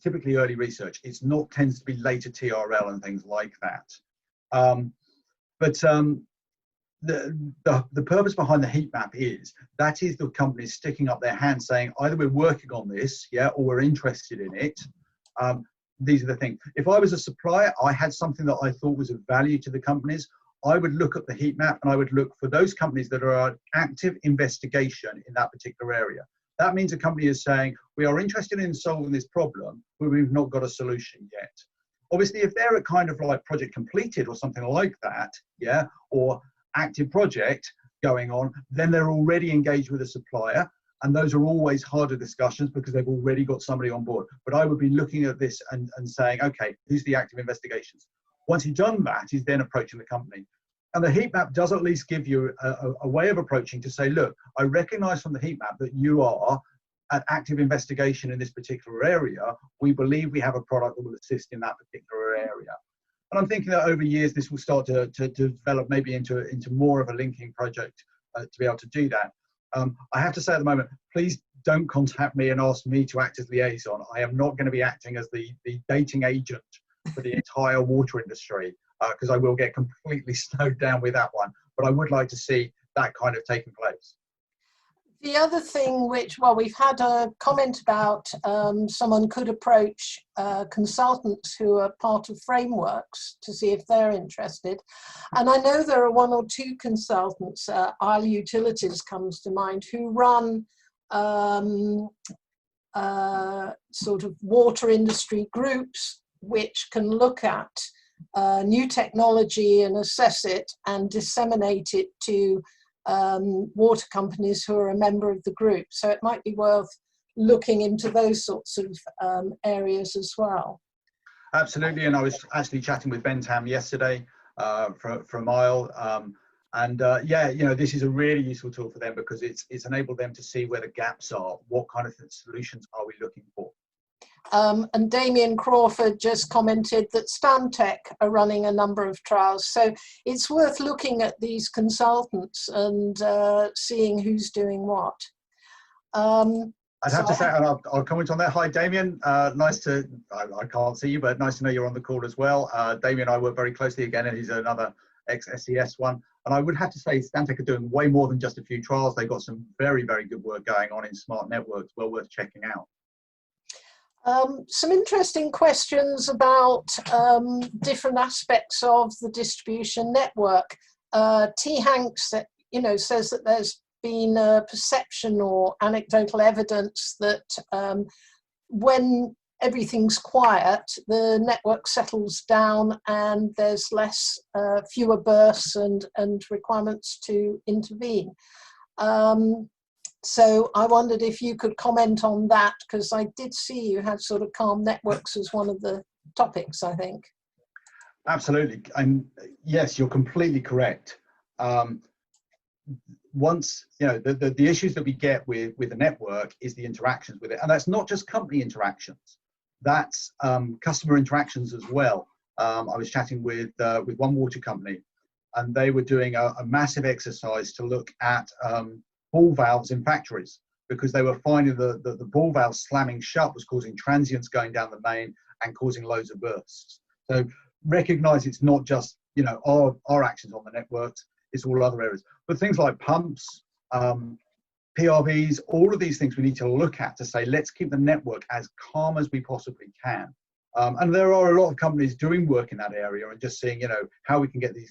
typically early research. It's not tends to be later TRL and things like that. The purpose behind the Heatmap is the companies sticking up their hand saying either we're working on this, or we're interested in it. These are the things. If I was a supplier, I had something that I thought was of value to the companies, I would look at the Heatmap and I would look for those companies that are an active investigation in that particular area. That means a company is saying, we are interested in solving this problem, but we've not got a solution yet. Obviously, if they're a kind of like project completed or something like that, or active project going on, then they're already engaged with a supplier, and those are always harder discussions because they've already got somebody on board. But I would be looking at this and saying, okay, who's the active investigations? Once you've done that, is then approaching the company. And the Heatmap does at least give you a way of approaching to say, look, I recognize from the Heatmap that you are an active investigation in this particular area. We believe we have a product that will assist in that particular area. And I'm thinking that over years, this will start to develop maybe into more of a linking project to be able to do that. I have to say at the moment, please don't contact me and ask me to act as liaison. I am not going to be acting as the dating agent for the entire water industry, because I will get completely snowed down with that one. But I would like to see that kind of taking place. The other thing which, well, we've had a comment about someone could approach consultants who are part of frameworks to see if they're interested. And I know there are one or two consultants, Isle Utilities comes to mind, who run sort of water industry groups which can look at new technology and assess it and disseminate it to water companies who are a member of the group. So it might be worth looking into those sorts of areas as well. Absolutely, and I was actually chatting with Ben Tam yesterday from Isle, yeah, this is a really useful tool for them because it's enabled them to see where the gaps are, what kind of solutions are we looking for. And Damien Crawford just commented that Stantec are running a number of trials. So it's worth looking at these consultants and seeing who's doing what. I'd have to say, and I'll comment on that. Hi, Damien. Nice to, I can't see you, but nice to know you're on the call as well. Damien and I work very closely again, and he's another ex-SES one. And I would have to say Stantec are doing way more than just a few trials. They've got some very, very good work going on in smart networks, well worth checking out. Some interesting questions about different aspects of the distribution network. T. Hanks, says that there's been a perception or anecdotal evidence that when everything's quiet, the network settles down and there's fewer bursts and requirements to intervene. So I wondered if you could comment on that, because I did see you had sort of calm networks as one of the topics, I think. Absolutely. And yes, you're completely correct. Once, the issues that we get with the network is the interactions with it. And that's not just company interactions, that's customer interactions as well. I was chatting with one water company, and they were doing a massive exercise to look at ball valves in factories, because they were finding that the ball valve slamming shut was causing transients going down the main and causing loads of bursts. So recognize it's not just our actions on the networks, it's all other areas. But things like pumps, PRVs, all of these things we need to look at to say, let's keep the network as calm as we possibly can. And there are a lot of companies doing work in that area and just seeing, how we can get the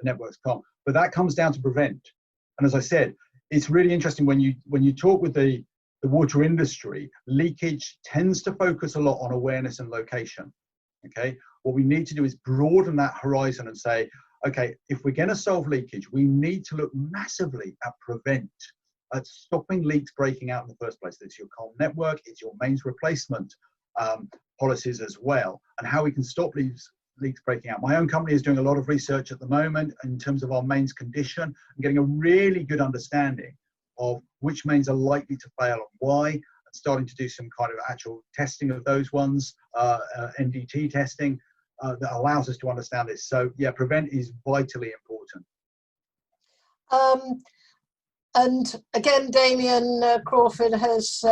networks calm. But that comes down to prevent. And as I said, it's really interesting when you talk with the water industry, leakage tends to focus a lot on awareness and location. Okay, what we need to do is broaden that horizon and say, okay, if we're going to solve leakage, we need to look massively at prevent, at stopping leaks breaking out in the first place. It's your calm network, it's your mains replacement policies as well, and how we can stop leaks breaking out. My own company is doing a lot of research at the moment in terms of our mains condition and getting a really good understanding of which mains are likely to fail and why, and starting to do some kind of actual testing of those ones, NDT testing, that allows us to understand this. So yeah, prevent is vitally important. And again, Damien Crawford has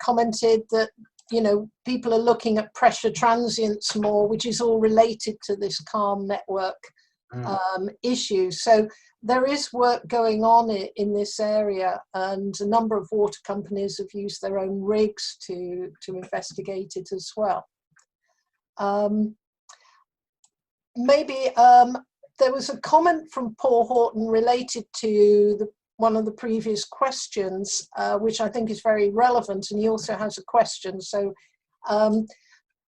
commented that people are looking at pressure transients more, which is all related to this calm network issue. So there is work going on in this area, and a number of water companies have used their own rigs to investigate it as well. There was a comment from Paul Horton related to one of the previous questions, which I think is very relevant, and he also has a question. So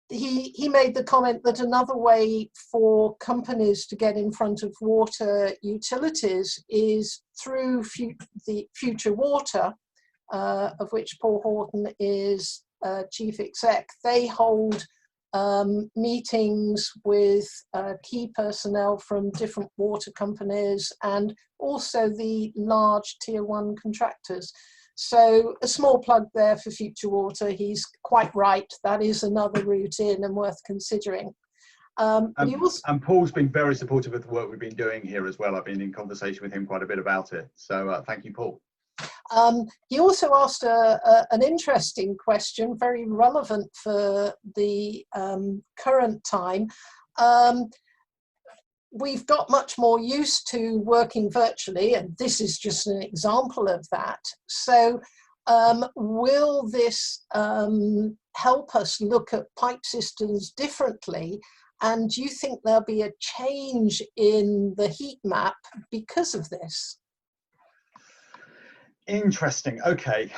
he made the comment that another way for companies to get in front of water utilities is through the Future Water, of which Paul Horton is chief exec. They hold meetings with key personnel from different water companies and also the large tier 1 contractors. So a small plug there for Future Water. He's quite right. That is another route in and worth considering. And Paul's been very supportive of the work we've been doing here as well. I've been in conversation with him quite a bit about it. So thank you, Paul. He also asked an interesting question, very relevant for the current time. We've got much more used to working virtually, and this is just an example of that. So will this help us look at pipe systems differently? And do you think there'll be a change in the heat map because of this? Interesting. Okay.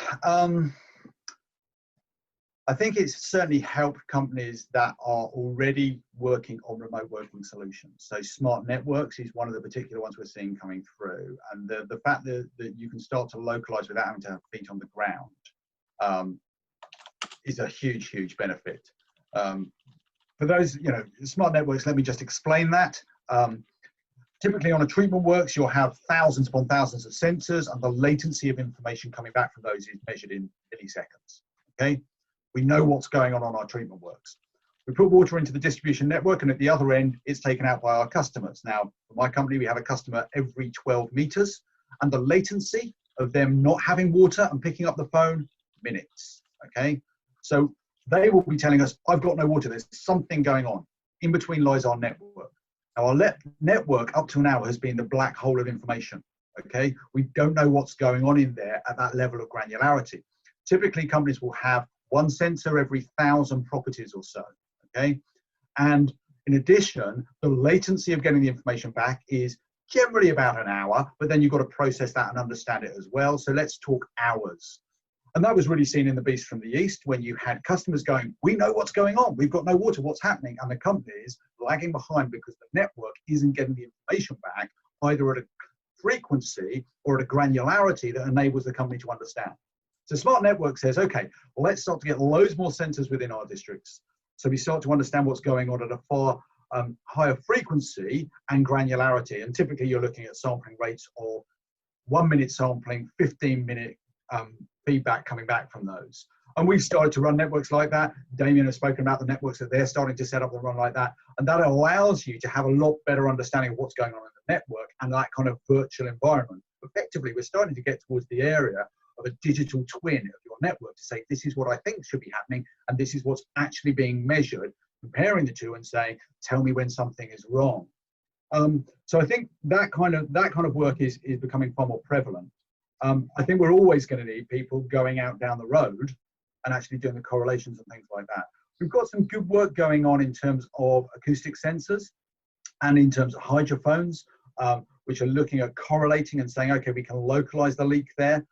I think it's certainly helped companies that are already working on remote working solutions. So smart networks is one of the particular ones we're seeing coming through. And the fact that you can start to localize without having to have feet on the ground is a huge, huge benefit. For those, smart networks, let me just explain that. Typically on a treatment works, you'll have thousands upon thousands of sensors, and the latency of information coming back from those is measured in milliseconds, okay? We know what's going on our treatment works. We put water into the distribution network, and at the other end, it's taken out by our customers. Now, for my company, we have a customer every 12 meters, and the latency of them not having water and picking up the phone, minutes, okay? So they will be telling us, I've got no water, there's something going on. In between lies our network. Now, our network up to now has been the black hole of information, okay? We don't know what's going on in there at that level of granularity. Typically, companies will have one sensor every 1,000 properties or so, okay? And in addition, the latency of getting the information back is generally about an hour, but then you've got to process that and understand it as well. So let's talk hours. And that was really seen in the Beast from the East, when you had customers going, we know what's going on, we've got no water, what's happening? And the companies lagging behind because the network isn't getting the information back, either at a frequency or at a granularity that enables the company to understand. So Smart Network says, okay, well, let's start to get loads more sensors within our districts. So we start to understand what's going on at a far higher frequency and granularity. And typically you're looking at sampling rates of 1 minute sampling, 15-minute feedback coming back from those. And we've started to run networks like that. Damien has spoken about the networks that they're starting to set up and run like that. And that allows you to have a lot better understanding of what's going on in the network and that kind of virtual environment. Effectively, we're starting to get towards the area of a digital twin of your network to say, this is what I think should be happening, and this is what's actually being measured, comparing the two and saying, tell me when something is wrong. So I think that kind of work is becoming far more prevalent. I think we're always going to need people going out down the road and actually doing the correlations and things like that. We've got some good work going on in terms of acoustic sensors and in terms of hydrophones, which are looking at correlating and saying, okay, we can localize the leak there.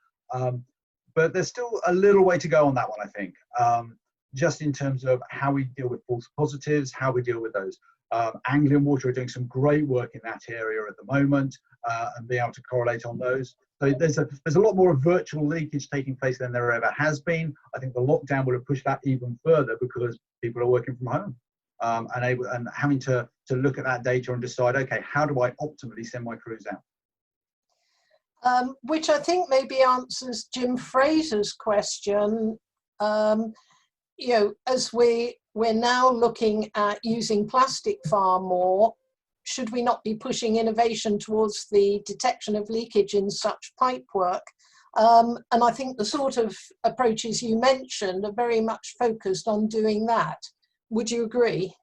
But there's still a little way to go on that one, I think, just in terms of how we deal with false positives, how we deal with those. Anglian Water are doing some great work in that area at the moment and be able to correlate on those. So there's a lot more of virtual leakage taking place than there ever has been. I think the lockdown will have pushed that even further because people are working from home and having to look at that data and decide, okay, how do I optimally send my crews out? Which I think maybe answers Jim Fraser's question. You know, as we're now looking at using plastic far more, should we not be pushing innovation towards the detection of leakage in such pipe work? And I think the sort of approaches you mentioned are very much focused on doing that. Would you agree?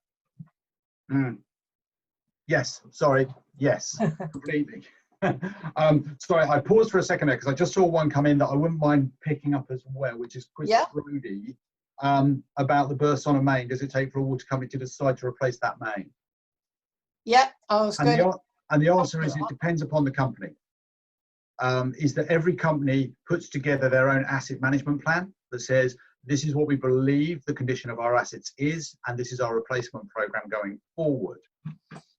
Yes, sorry, yes, completely. Sorry, I paused for a second there because I just saw one come in that I wouldn't mind picking up as well, which is Chris Brody, about the burst on a main. Does it take for a water company to decide to replace that main? Yeah, I was going to... And the answer is it depends upon the company. Is that every company puts together their own asset management plan that says, this is what we believe the condition of our assets is, and this is our replacement program going forward.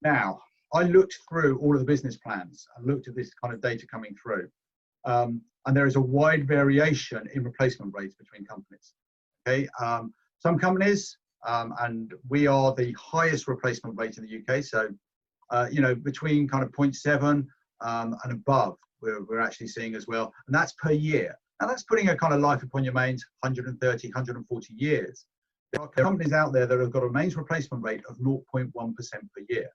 Now, I looked through all of the business plans and looked at this kind of data coming through. And there is a wide variation in replacement rates between companies. Okay, some companies, and we are the highest replacement rate in the UK. So, you know, between kind of 0.7 and above, we're actually seeing as well. And that's per year. Now that's putting a kind of life upon your mains, 130, 140 years. There are companies out there that have got a mains replacement rate of 0.1% per year.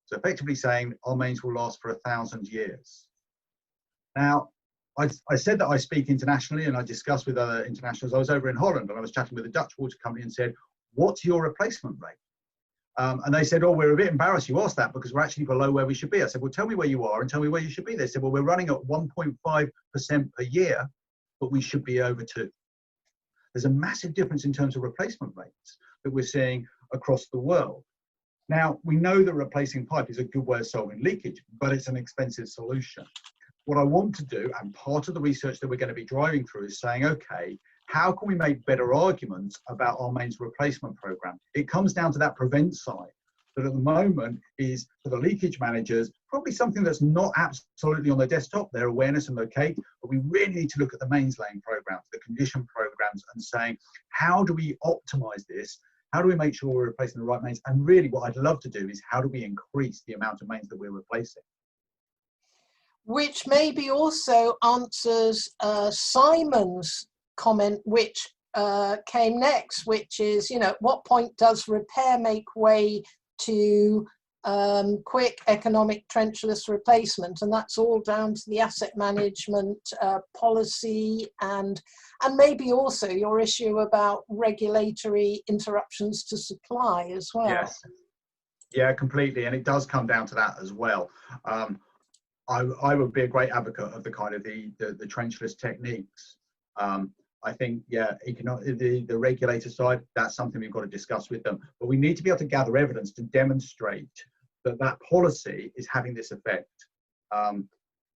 So effectively saying our mains will last for 1,000 years. Now, I said that I speak internationally and I discussed with other internationals. I was over in Holland and I was chatting with a Dutch water company and said, what's your replacement rate? And they said, oh, we're a bit embarrassed you asked that because we're actually below where we should be. I said, well, tell me where you are and tell me where you should be. They said, well, we're running at 1.5% per year, but we should be over 2. There's a massive difference in terms of replacement rates that we're seeing across the world. Now, we know that replacing pipe is a good way of solving leakage, but it's an expensive solution. What I want to do, and part of the research that we're going to be driving through, is saying, okay, how can we make better arguments about our mains replacement program? It comes down to that prevent side, that at the moment is, for the leakage managers, probably something that's not absolutely on their desktop, their awareness and locate, but we really need to look at the mains laying programs, the condition programs, and saying, how do we optimize this? How do we make sure we're replacing the right mains? And really what I'd love to do is how do we increase the amount of mains that we're replacing? Which maybe also answers Simon's comment, which came next, which is, you know, at what point does repair make way to quick economic trenchless replacement? And that's all down to the asset management policy, and maybe also your issue about regulatory interruptions to supply as well. Yes, yeah, completely, and it does come down to that as well. I would be a great advocate of the kind of the trenchless techniques. I think, yeah, the regulator side, that's something we've got to discuss with them. But we need to be able to gather evidence to demonstrate that that policy is having this effect.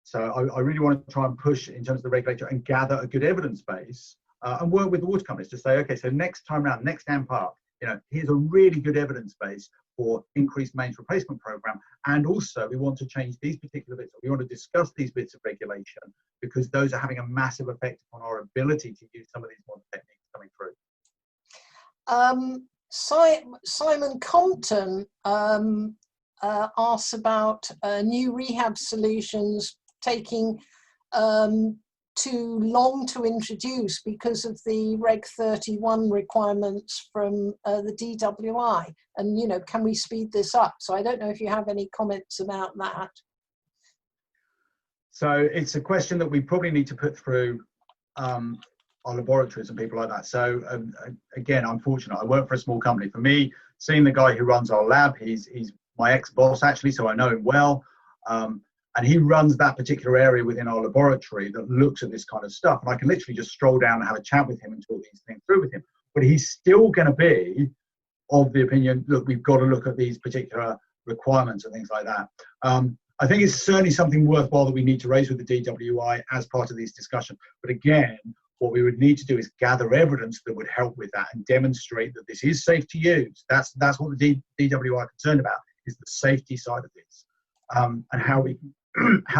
So I really want to try and push in terms of the regulator and gather a good evidence base and work with the water companies to say, okay, so next time around, next dam park, you know, here's a really good evidence base for increased mains replacement program. And also we want to change these particular bits. We want to discuss these bits of regulation because those are having a massive effect on our ability to use some of these modern techniques coming through. Simon Compton asks about new rehab solutions taking too long to introduce because of the Reg 31 requirements from the DWI, and, you know, can we speed this up? So I don't know if you have any comments about that. So it's a question that we probably need to put through our laboratories and people like that. So again, I'm fortunate. I work for a small company. For me, seeing the guy who runs our lab, he's my ex-boss actually, so I know him well. And he runs that particular area within our laboratory that looks at this kind of stuff. And I can literally just stroll down and have a chat with him and talk these things through with him. But he's still going to be of the opinion, look, we've got to look at these particular requirements and things like that. I think it's certainly something worthwhile that we need to raise with the DWI as part of these discussions. But again, what we would need to do is gather evidence that would help with that and demonstrate that this is safe to use. That's what the DWI are concerned about, is the safety side of this, and how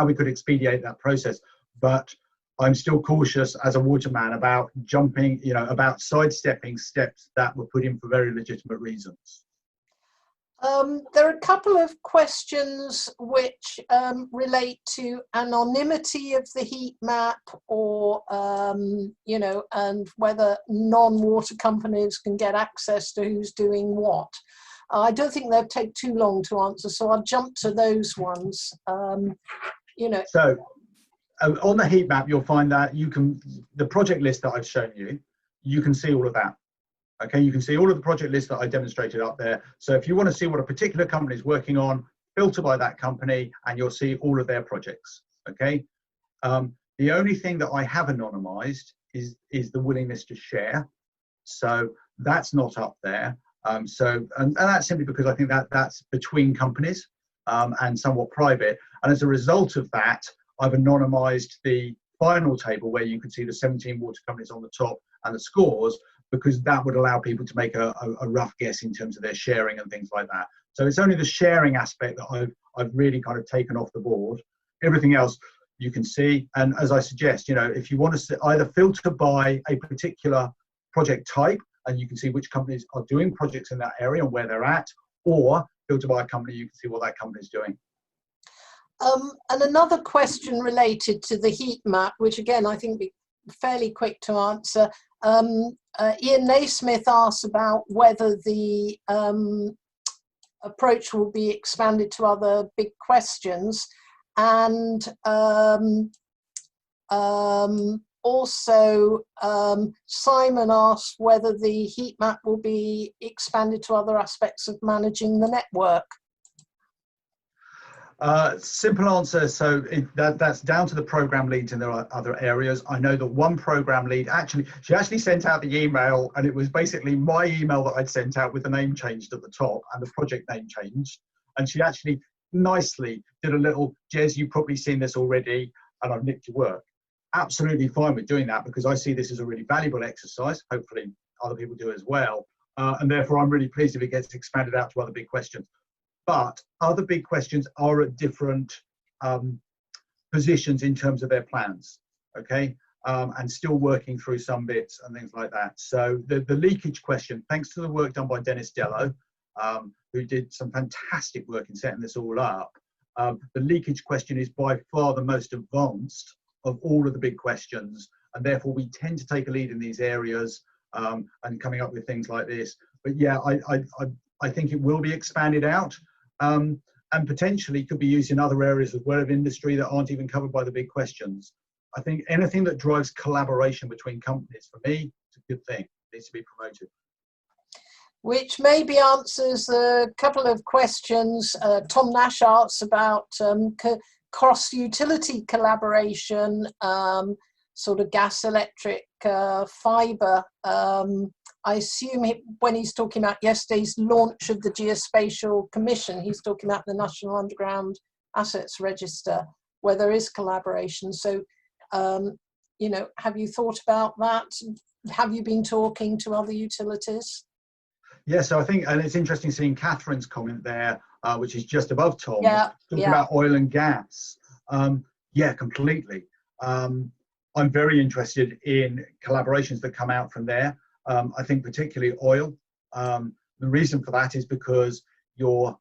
we could expedite that process. But I'm still cautious as a waterman about jumping, you know, about sidestepping steps that were put in for very legitimate reasons. There are a couple of questions which relate to anonymity of the heat map, or, you know, and whether non-water companies can get access to who's doing what. I don't think they'll take too long to answer, so I'll jump to those ones. You know. So on the heat map, you'll find that the project list that I've shown you, you can see all of that. Okay, you can see all of the project lists that I demonstrated up there. So if you want to see what a particular company is working on, filter by that company and you'll see all of their projects. Okay, the only thing that I have anonymized is the willingness to share. So that's not up there. And that's simply because I think that's between companies and somewhat private. And as a result of that, I've anonymized the final table where you can see the 17 water companies on the top and the scores, because that would allow people to make a rough guess in terms of their sharing and things like that. So it's only the sharing aspect that I've really kind of taken off the board. Everything else you can see. And as I suggest, you know, if you want to either filter by a particular project type, and you can see which companies are doing projects in that area and where they're at, or filter by a company, you can see what that company is doing. And another question related to the heat map, which again, I think be fairly quick to answer. Ian Naismith asks about whether the approach will be expanded to other big questions, and also Simon asks whether the heat map will be expanded to other aspects of managing the network. Simple answer. So that's down to the program leads in their other areas. I know that one program lead she actually sent out the email, and it was basically my email that I'd sent out with the name changed at the top and the project name changed. And she actually nicely did a little, Jez, you've probably seen this already, and I've nicked your work. Absolutely fine with doing that, because I see this as a really valuable exercise. Hopefully other people do as well. And therefore I'm really pleased if it gets expanded out to other big questions. But other big questions are at different positions in terms of their plans, okay? And still working through some bits and things like that. So the leakage question, thanks to the work done by Dennis Dello, who did some fantastic work in setting this all up, the leakage question is by far the most advanced of all of the big questions. And therefore we tend to take a lead in these areas and coming up with things like this. But yeah, I think it will be expanded out, and potentially could be used in other areas as well of industry that aren't even covered by the big questions. I think anything that drives collaboration between companies, for me, it's a good thing. It needs to be promoted. Which maybe answers a couple of questions. Tom Nash asks about cross-utility collaboration, sort of gas, electric, fibre. I assume when he's talking about yesterday's launch of the Geospatial Commission, he's talking about the National Underground Assets Register, where there is collaboration. So, you know, have you thought about that? Have you been talking to other utilities? Yeah, so I think, and it's interesting seeing Catherine's comment there, which is just above Tom, talking about oil and gas. Yeah, completely. I'm very interested in collaborations that come out from there. I think particularly oil. The reason for that is because your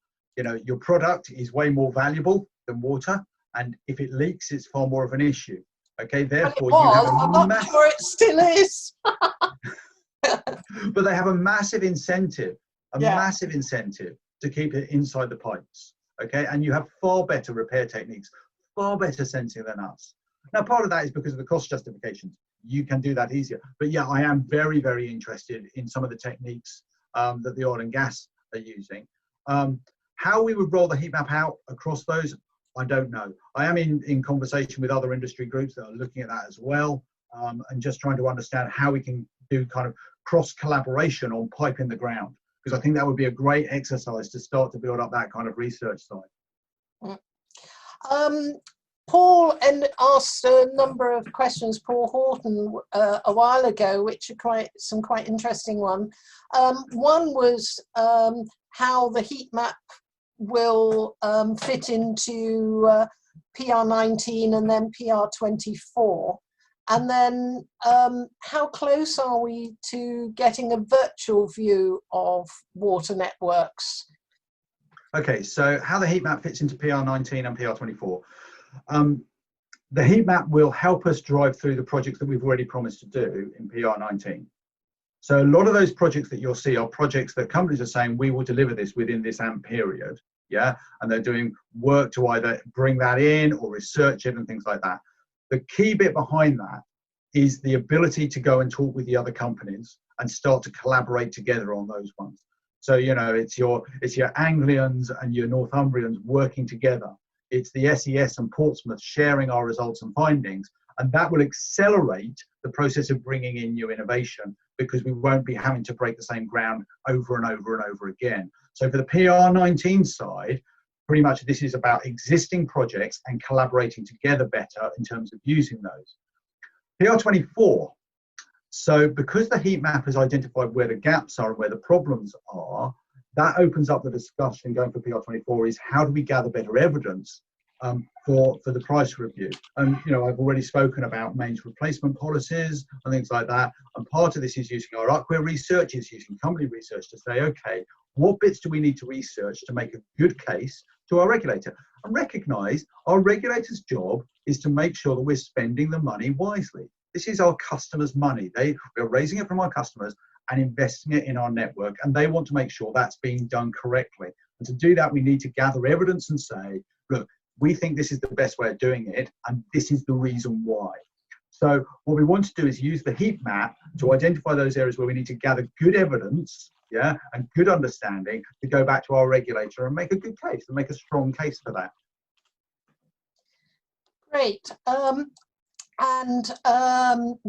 product is way more valuable than water, and if it leaks, it's far more of an issue. Okay, therefore you have I'm not sure it still is. But they have a massive incentive, massive incentive to keep it inside the pipes. Okay, and you have far better repair techniques, far better sensing than us. Now, part of that is because of the cost justifications. You can do that easier. But yeah, I am very, very interested in some of the techniques that the oil and gas are using. How we would roll the heat map out across those, I don't know. I am in conversation with other industry groups that are looking at that as well, and just trying to understand how we can do kind of cross collaboration on pipe in the ground, because I think that would be a great exercise to start to build up that kind of research side. Paul asked a number of questions, Paul Horton, a while ago, which are quite interesting one. One was how the heat map will fit into PR19 and then PR24. And then how close are we to getting a virtual view of water networks? Okay, so how the heat map fits into PR19 and PR24. The heat map will help us drive through the projects that we've already promised to do in PR19. So a lot of those projects that you'll see are projects that companies are saying, we will deliver this within this AMP period, yeah? And they're doing work to either bring that in or research it and things like that. The key bit behind that is the ability to go and talk with the other companies and start to collaborate together on those ones. So, you know, it's your Anglians and your Northumbrians working together. It's the SES and Portsmouth sharing our results and findings, and that will accelerate the process of bringing in new innovation, because we won't be having to break the same ground over and over and over again. So for the PR19 side, pretty much this is about existing projects and collaborating together better in terms of using those. PR24, so because the heat map has identified where the gaps are and where the problems are, that opens up the discussion going for PR24 is how do we gather better evidence for the price review. And you know, I've already spoken about mains replacement policies and things like that, and part of this is using our UKWIR research, is using company research to say, okay, what bits do we need to research to make a good case to our regulator, and recognise our regulator's job is to make sure that we're spending the money wisely. This is our customers' money. We're raising it from our customers and investing it in our network, and they want to make sure that's being done correctly. And to do that, we need to gather evidence and say, look, we think this is the best way of doing it, and this is the reason why. So what we want to do is use the heat map to identify those areas where we need to gather good evidence, yeah, and good understanding to go back to our regulator and make a good case, and make a strong case for that. Great.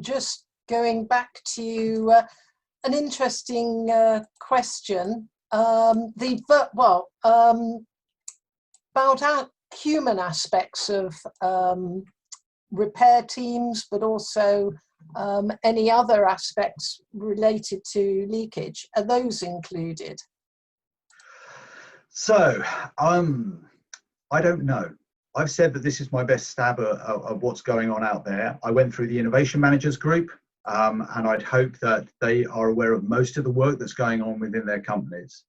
Just going back to an interesting question, about our human aspects of repair teams, but also any other aspects related to leakage. Are those included? So, I don't know. I've said that this is my best stab of what's going on out there. I went through the Innovation Managers group, and I'd hope that they are aware of most of the work that's going on within their companies.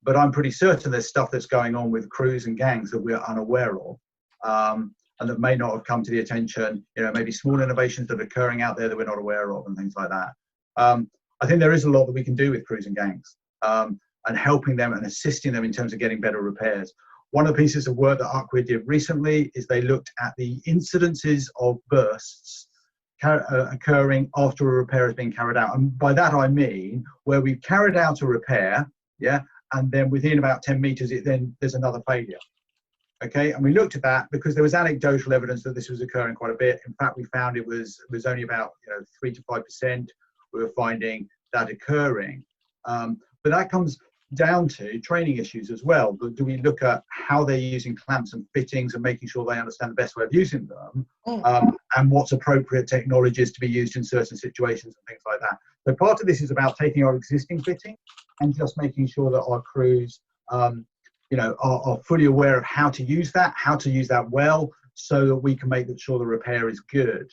But I'm pretty certain there's stuff that's going on with crews and gangs that we're unaware of, and that may not have come to the attention, you know, maybe small innovations that are occurring out there that we're not aware of and things like that. I think there is a lot that we can do with crews and gangs, and helping them and assisting them in terms of getting better repairs. One of the pieces of work that UKWIR did recently is they looked at the incidences of bursts occurring after a repair has been carried out. And by that I mean where we've carried out a repair, yeah, and then within about 10 meters, there's another failure. Okay, and we looked at that because there was anecdotal evidence that this was occurring quite a bit. In fact, we found it was only about 3 to 5% we were finding that occurring. But that comes down to training issues as well. But do we look at how they're using clamps and fittings and making sure they understand the best way of using them, and what's appropriate technologies to be used in certain situations and things like that. So part of this is about taking our existing fitting and just making sure that our crews are fully aware of how to use that well, so that we can make sure the repair is good.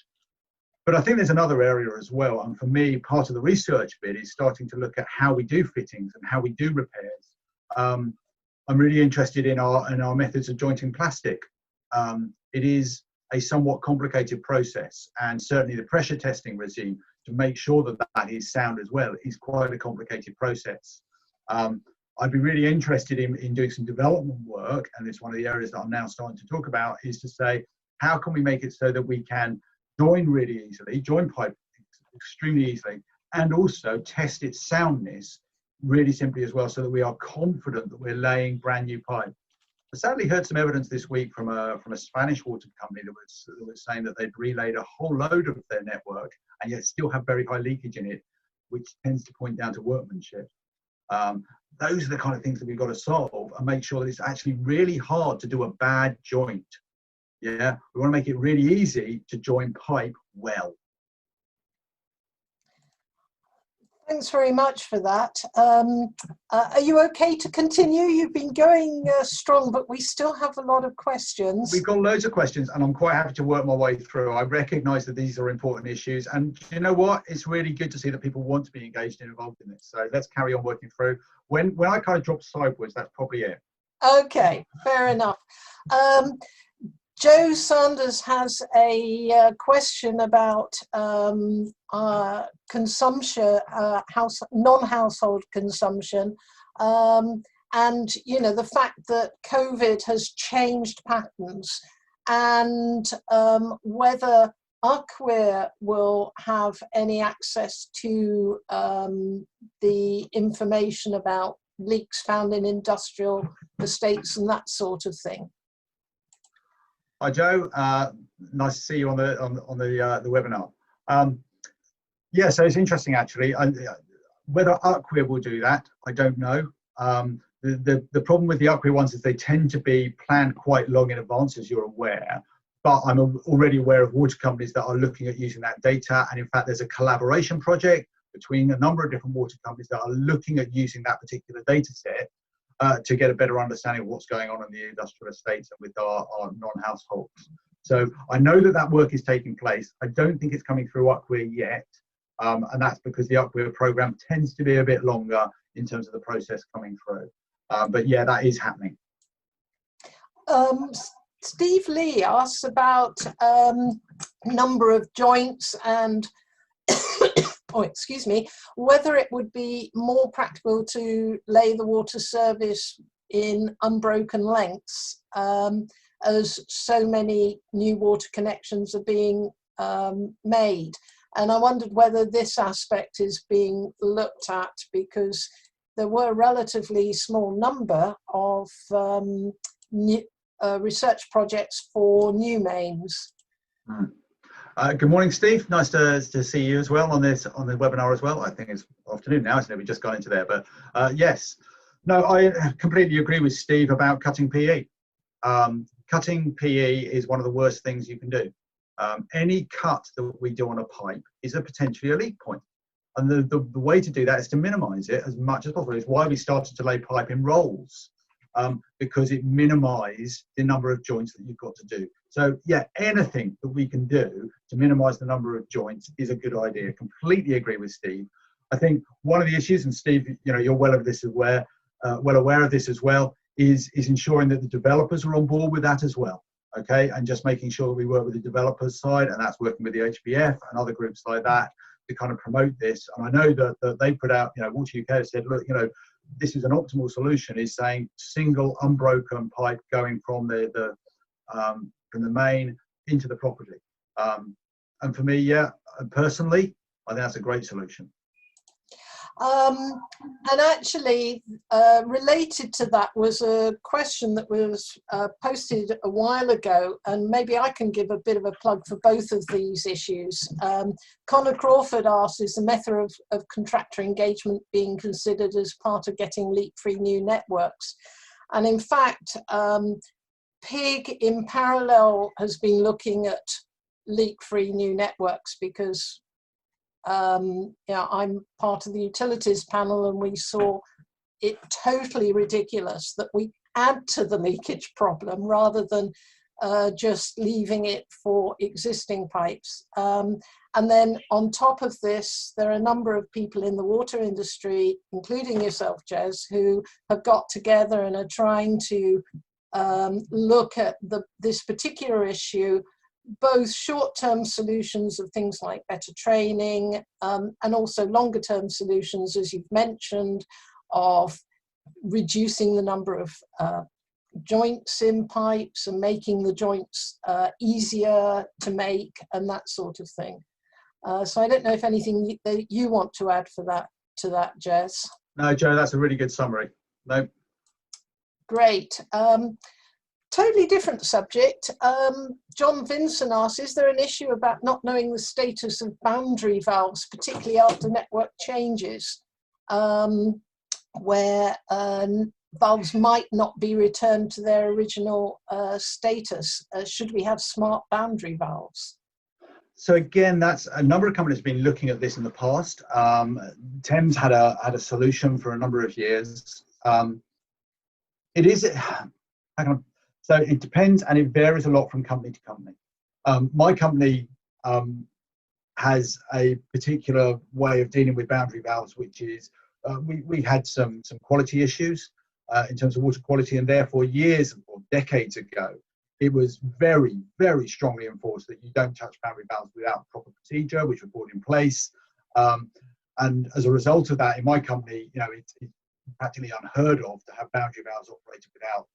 But I think there's another area as well, and for me, part of the research bit is starting to look at how we do fittings and how we do repairs. I'm really interested in our methods of jointing plastic. It is a somewhat complicated process, and certainly the pressure testing regime to make sure that that is sound as well is quite a complicated process. I'd be really interested in doing some development work, and it's one of the areas that I'm now starting to talk about, is to say, how can we make it so that we can join really easily, join pipe extremely easily, and also test its soundness really simply as well, so that we are confident that we're laying brand new pipe. I sadly heard some evidence this week from a Spanish water company that was saying that they'd relayed a whole load of their network and yet still have very high leakage in it, which tends to point down to workmanship. Those are the kind of things that we've got to solve and make sure that it's actually really hard to do a bad joint. Yeah, we want to make it really easy to join pipe well. Thanks very much for that. Are you okay to continue? You've been going strong, but we still have a lot of questions. We've got loads of questions, and I'm quite happy to work my way through. I recognise that these are important issues, and you know what? It's really good to see that people want to be engaged and involved in this. So let's carry on working through. When I kind of drop sideways, that's probably it. Okay, fair enough. Joe Sanders has a question about consumption, non-household consumption, and the fact that COVID has changed patterns, and whether UKWIR will have any access to the information about leaks found in industrial estates and that sort of thing. Hi Joe, nice to see you on the webinar. Yeah, so it's interesting actually. Whether UKWIR will do that, I don't know. The problem with the UKWIR ones is they tend to be planned quite long in advance, as you're aware. But I'm already aware of water companies that are looking at using that data, and in fact, there's a collaboration project between a number of different water companies that are looking at using that particular data set to get a better understanding of what's going on in the industrial estates and with our non-households. So I know that work is taking place. I don't think it's coming through UKWIR yet, and that's because the UKWIR program tends to be a bit longer in terms of the process coming through. But yeah, that is happening. Steve Lee asks about number of joints and oh, excuse me, whether it would be more practical to lay the water service in unbroken lengths, as so many new water connections are being made. And I wondered whether this aspect is being looked at, because there were a relatively small number of research projects for new mains. Good morning, Steve. Nice to see you as well on the webinar as well. I think it's afternoon now, isn't it? We just got into there, but yes. No, I completely agree with Steve about cutting PE. Cutting PE is one of the worst things you can do. Any cut that we do on a pipe is potentially a leak point. And the way to do that is to minimize it as much as possible. It's why we started to lay pipe in rolls, because it minimizes the number of joints that you've got to do. So yeah, anything that we can do to minimize the number of joints is a good idea. Completely agree with Steve. I think one of the issues, and Steve, you're well aware of this as well, is ensuring that the developers are on board with that as well. Okay, and just making sure that we work with the developers side, and that's working with the HBF and other groups like that, to kind of promote this. And I know that they put out, Water UK has said, look, this is an optimal solution, is saying single unbroken pipe going from the main into the property. And for me, personally, I think that's a great solution. And actually, related to that was a question that was posted a while ago, and maybe I can give a bit of a plug for both of these issues. Connor Crawford asks, is the method of contractor engagement being considered as part of getting leak-free new networks? And in fact, PIG in parallel has been looking at leak-free new networks, because I'm part of the utilities panel, and we saw it totally ridiculous that we add to the leakage problem rather than just leaving it for existing pipes. And then on top of this, there are a number of people in the water industry, including yourself, Jez, who have got together and are trying to look at this particular issue, both short-term solutions of things like better training, and also longer-term solutions, as you've mentioned, of reducing the number of joints in pipes and making the joints easier to make and that sort of thing. So I don't know if anything you want to add to that, Jez. No, Joe, that's a really good summary. No. Great. Totally different subject. John Vincent asks, is there an issue about not knowing the status of boundary valves, particularly after network changes, where valves might not be returned to their original status? Should we have smart boundary valves? So again, that's a number of companies have been looking at this in the past. Thames had a solution for a number of years. So it depends, and it varies a lot from company to company. My company has a particular way of dealing with boundary valves, which is we had some quality issues in terms of water quality, and therefore years or decades ago, it was very, very strongly enforced that you don't touch boundary valves without proper procedure, which was put in place. And as a result of that, in my company, it's practically unheard of to have boundary valves operated without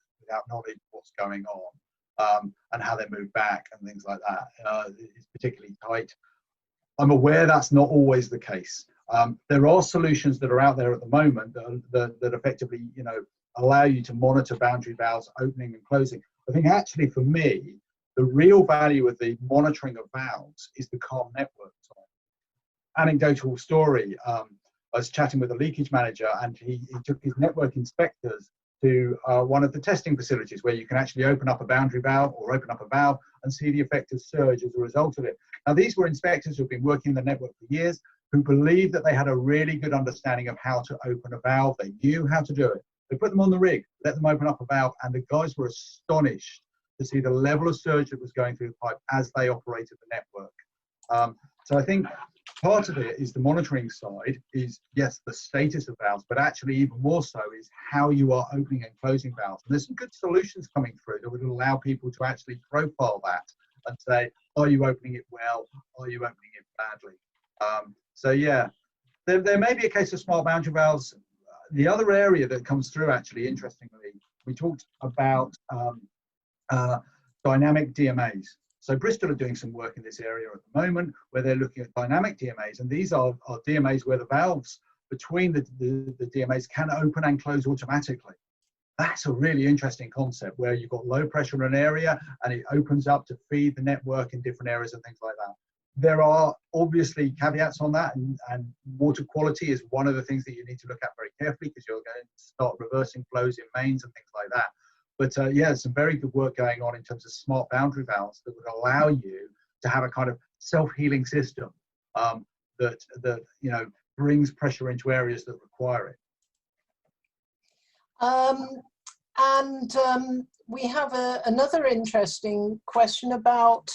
knowledge of what's going on and how they move back and things like that. It's particularly tight. I'm aware that's not always the case. There are solutions that are out there at the moment that effectively, allow you to monitor boundary valves opening and closing. I think actually for me, the real value of the monitoring of valves is the calm network time. Anecdotal story, I was chatting with a leakage manager, and he took his network inspectors to one of the testing facilities where you can actually open up a boundary valve or open up a valve and see the effect of surge as a result of it. Now, these were inspectors who've been working the network for years, who believed that they had a really good understanding of how to open a valve. They knew how to do it. They put them on the rig, let them open up a valve, and the guys were astonished to see the level of surge that was going through the pipe as they operated the network. So I think part of it is the monitoring side is, yes, the status of valves, but actually even more so is how you are opening and closing valves. And there's some good solutions coming through that would allow people to actually profile that and say, are you opening it well? Are you opening it badly? So yeah, there may be a case of smart boundary valves. The other area that comes through, actually, interestingly, we talked about dynamic DMAs. So Bristol are doing some work in this area at the moment where they're looking at dynamic DMAs, and these are DMAs where the valves between the DMAs can open and close automatically. That's a really interesting concept where you've got low pressure in an area and it opens up to feed the network in different areas and things like that. There are obviously caveats on that, and water quality is one of the things that you need to look at very carefully, because you're going to start reversing flows in mains and things like that. But yeah, some very good work going on in terms of smart boundary valves that would allow you to have a kind of self-healing system that brings pressure into areas that require it. We have another interesting question about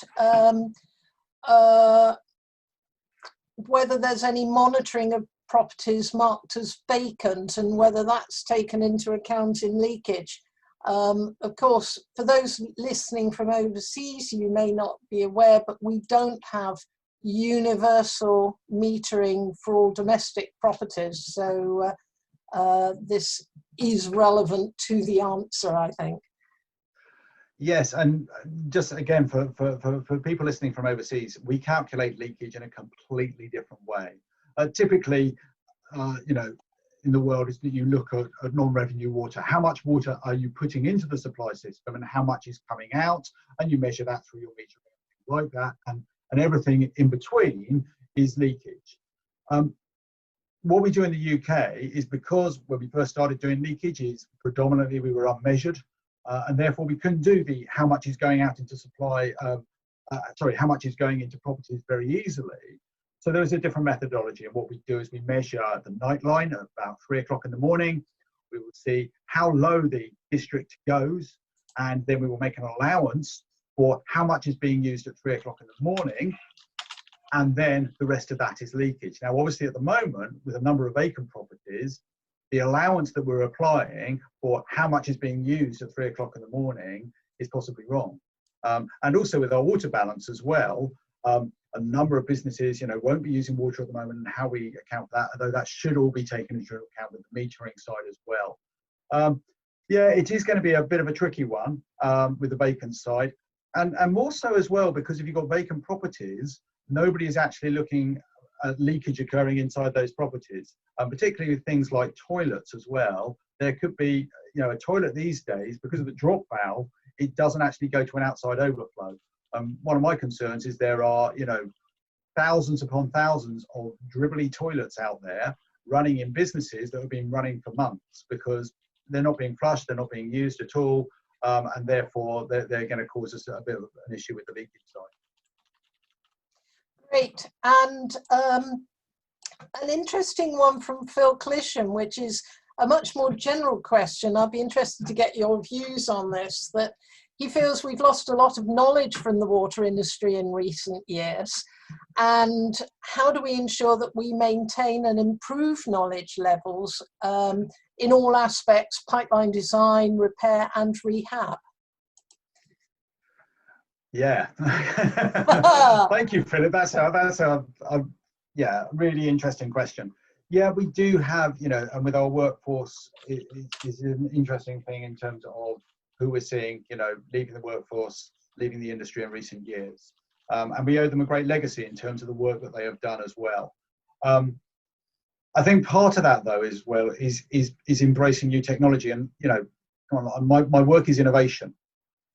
whether there's any monitoring of properties marked as vacant and whether that's taken into account in leakage. Of course, for those listening from overseas, you may not be aware, but we don't have universal metering for all domestic properties. So this is relevant to the answer, I think. Yes, and just again, for people listening from overseas, we calculate leakage in a completely different way. Typically, you know, in the world is that you look at non-revenue water. How much water are you putting into the supply system and how much is coming out? And you measure that through your metering like that. And everything in between is leakage. What we do in the UK is, because when we first started doing leakage, is predominantly we were unmeasured. And therefore we couldn't do the how much is going out into supply, how much is going into properties very easily. So there was a different methodology, and what we do is we measure the night line at about 3 o'clock in the morning. We will see how low the district goes, and then we will make an allowance for how much is being used at 3 o'clock in the morning, and then the rest of that is leakage. Now, obviously at the moment, with a number of vacant properties, the allowance that we're applying for how much is being used at 3 o'clock in the morning is possibly wrong. And also with our water balance as well, a number of businesses, you know, won't be using water at the moment, and how we account for that, although that should all be taken into account with the metering side as well. Yeah, it is going to be a bit of a tricky one with the vacant side, and more so as well, because if you've got vacant properties, nobody is actually looking at leakage occurring inside those properties, particularly with things like toilets as well. There could be, you know, a toilet these days, because of the drop valve, it doesn't actually go to an outside overflow. One of my concerns is there are, you know, thousands upon thousands of dribbly toilets out there running in businesses that have been running for months, because they're not being flushed, they're not being used at all, and therefore they're going to cause us a bit of an issue with the leakage side. Great. And an interesting one from Phil Clishan, which is a much more general question. I'd be interested to get your views on this, that he feels we've lost a lot of knowledge from the water industry in recent years. And how do we ensure that we maintain and improve knowledge levels in all aspects, pipeline design, repair and rehab? Yeah, thank you, Philip. That's a yeah, really interesting question. Yeah, we do have, you know, and with our workforce, it is an interesting thing in terms of who we're seeing, you know, leaving the workforce, leaving the industry in recent years. And we owe them a great legacy in terms of the work that they have done as well. I think part of that, though, is embracing new technology. And, you know, my work is innovation,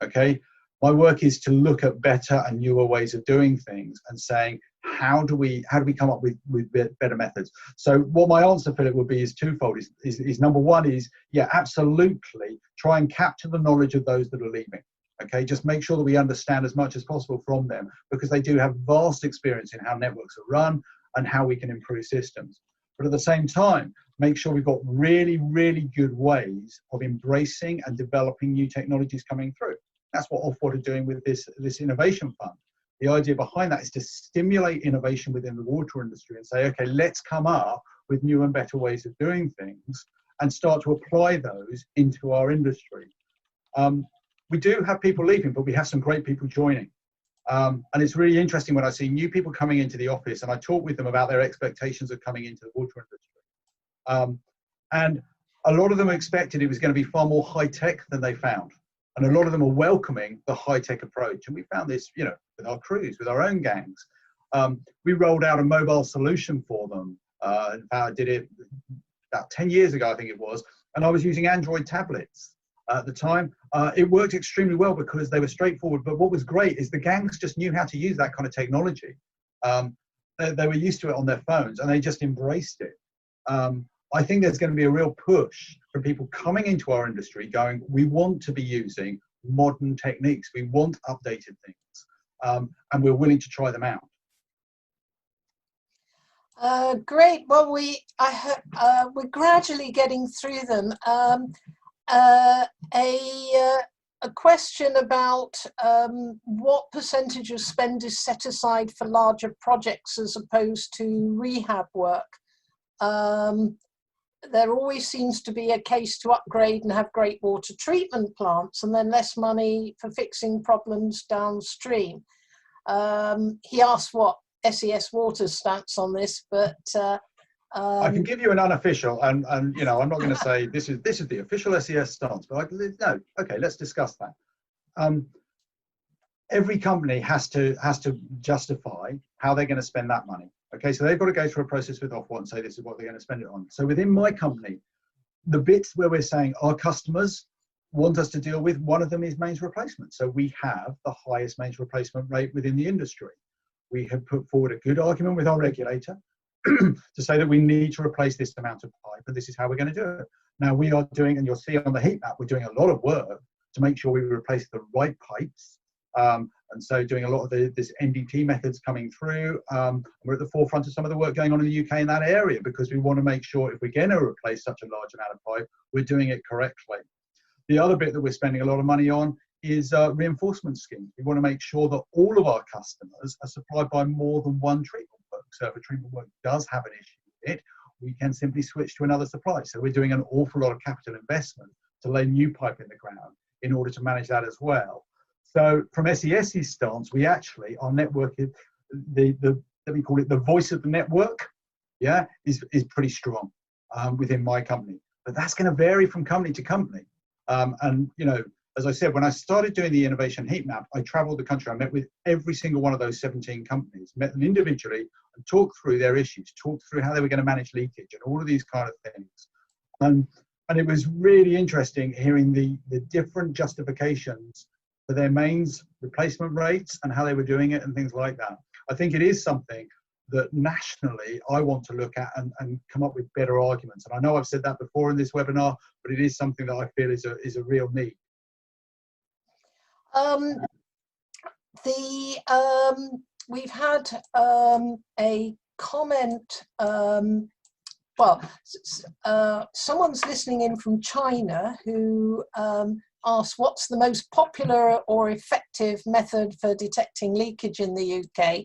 okay? My work is to look at better and newer ways of doing things and saying, how do we come up with better methods? So what my answer, Philip, would be is twofold. Is number one is, yeah, absolutely try and capture the knowledge of those that are leaving. Okay, just make sure that we understand as much as possible from them, because they do have vast experience in how networks are run and how we can improve systems. But at the same time, make sure we've got really, really good ways of embracing and developing new technologies coming through. That's what Ofwat are doing with this innovation fund. The idea behind that is to stimulate innovation within the water industry and say, okay, let's come up with new and better ways of doing things and start to apply those into our industry. We do have people leaving, but we have some great people joining. And it's really interesting when I see new people coming into the office and I talk with them about their expectations of coming into the water industry. And a lot of them expected it was going to be far more high tech than they found. And a lot of them are welcoming the high-tech approach. And we found this, you know, with our crews, with our own gangs. We rolled out a mobile solution for them. In fact, I did it about 10 years ago, I think it was. And I was using Android tablets at the time. It worked extremely well because they were straightforward. But what was great is the gangs just knew how to use that kind of technology. They were used to it on their phones and they just embraced it. I think there's going to be a real push from people coming into our industry going, we want to be using modern techniques, we want updated things, and we're willing to try them out. Great. Well, we're gradually getting through them. A question about what percentage of spend is set aside for larger projects as opposed to rehab work. There always seems to be a case to upgrade and have great water treatment plants and then less money for fixing problems downstream. He asked what SES Water's stance on this, but I can give you an unofficial, and you know, I'm not going to say this is the official SES stance, but no, okay, let's discuss that. Every company has to justify how they're going to spend that money. Okay, so they've got to go through a process with Ofwat and say this is what they're going to spend it on. So within my company, the bits where we're saying our customers want us to deal with, one of them is mains replacement. So we have the highest mains replacement rate within the industry. We have put forward a good argument with our regulator to say that we need to replace this amount of pipe, and this is how we're going to do it. Now we are doing, and you'll see on the heat map, we're doing a lot of work to make sure we replace the right pipes. And so doing a lot of this NDT methods coming through. We're at the forefront of some of the work going on in the UK in that area, because we want to make sure if we're going to replace such a large amount of pipe, we're doing it correctly. The other bit that we're spending a lot of money on is reinforcement schemes. We want to make sure that all of our customers are supplied by more than one treatment work. So if a treatment work does have an issue with it, we can simply switch to another supply. So we're doing an awful lot of capital investment to lay new pipe in the ground in order to manage that as well. So from SES's stance, we actually, our network is let me call it the voice of the network, yeah, is pretty strong within my company. But that's going to vary from company to company. And, you know, as I said, when I started doing the innovation heat map, I traveled the country. I met with every single one of those 17 companies, met them individually and talked through their issues, talked through how they were going to manage leakage and all of these kind of things. And it was really interesting hearing the different justifications for their mains replacement rates and how they were doing it and things like that. I think it is something that nationally I want to look at and come up with better arguments. And I know I've said that before in this webinar, but it is something that I feel is a real need. We've had a comment, well, someone's listening in from China who asked what's the most popular or effective method for detecting leakage in the UK.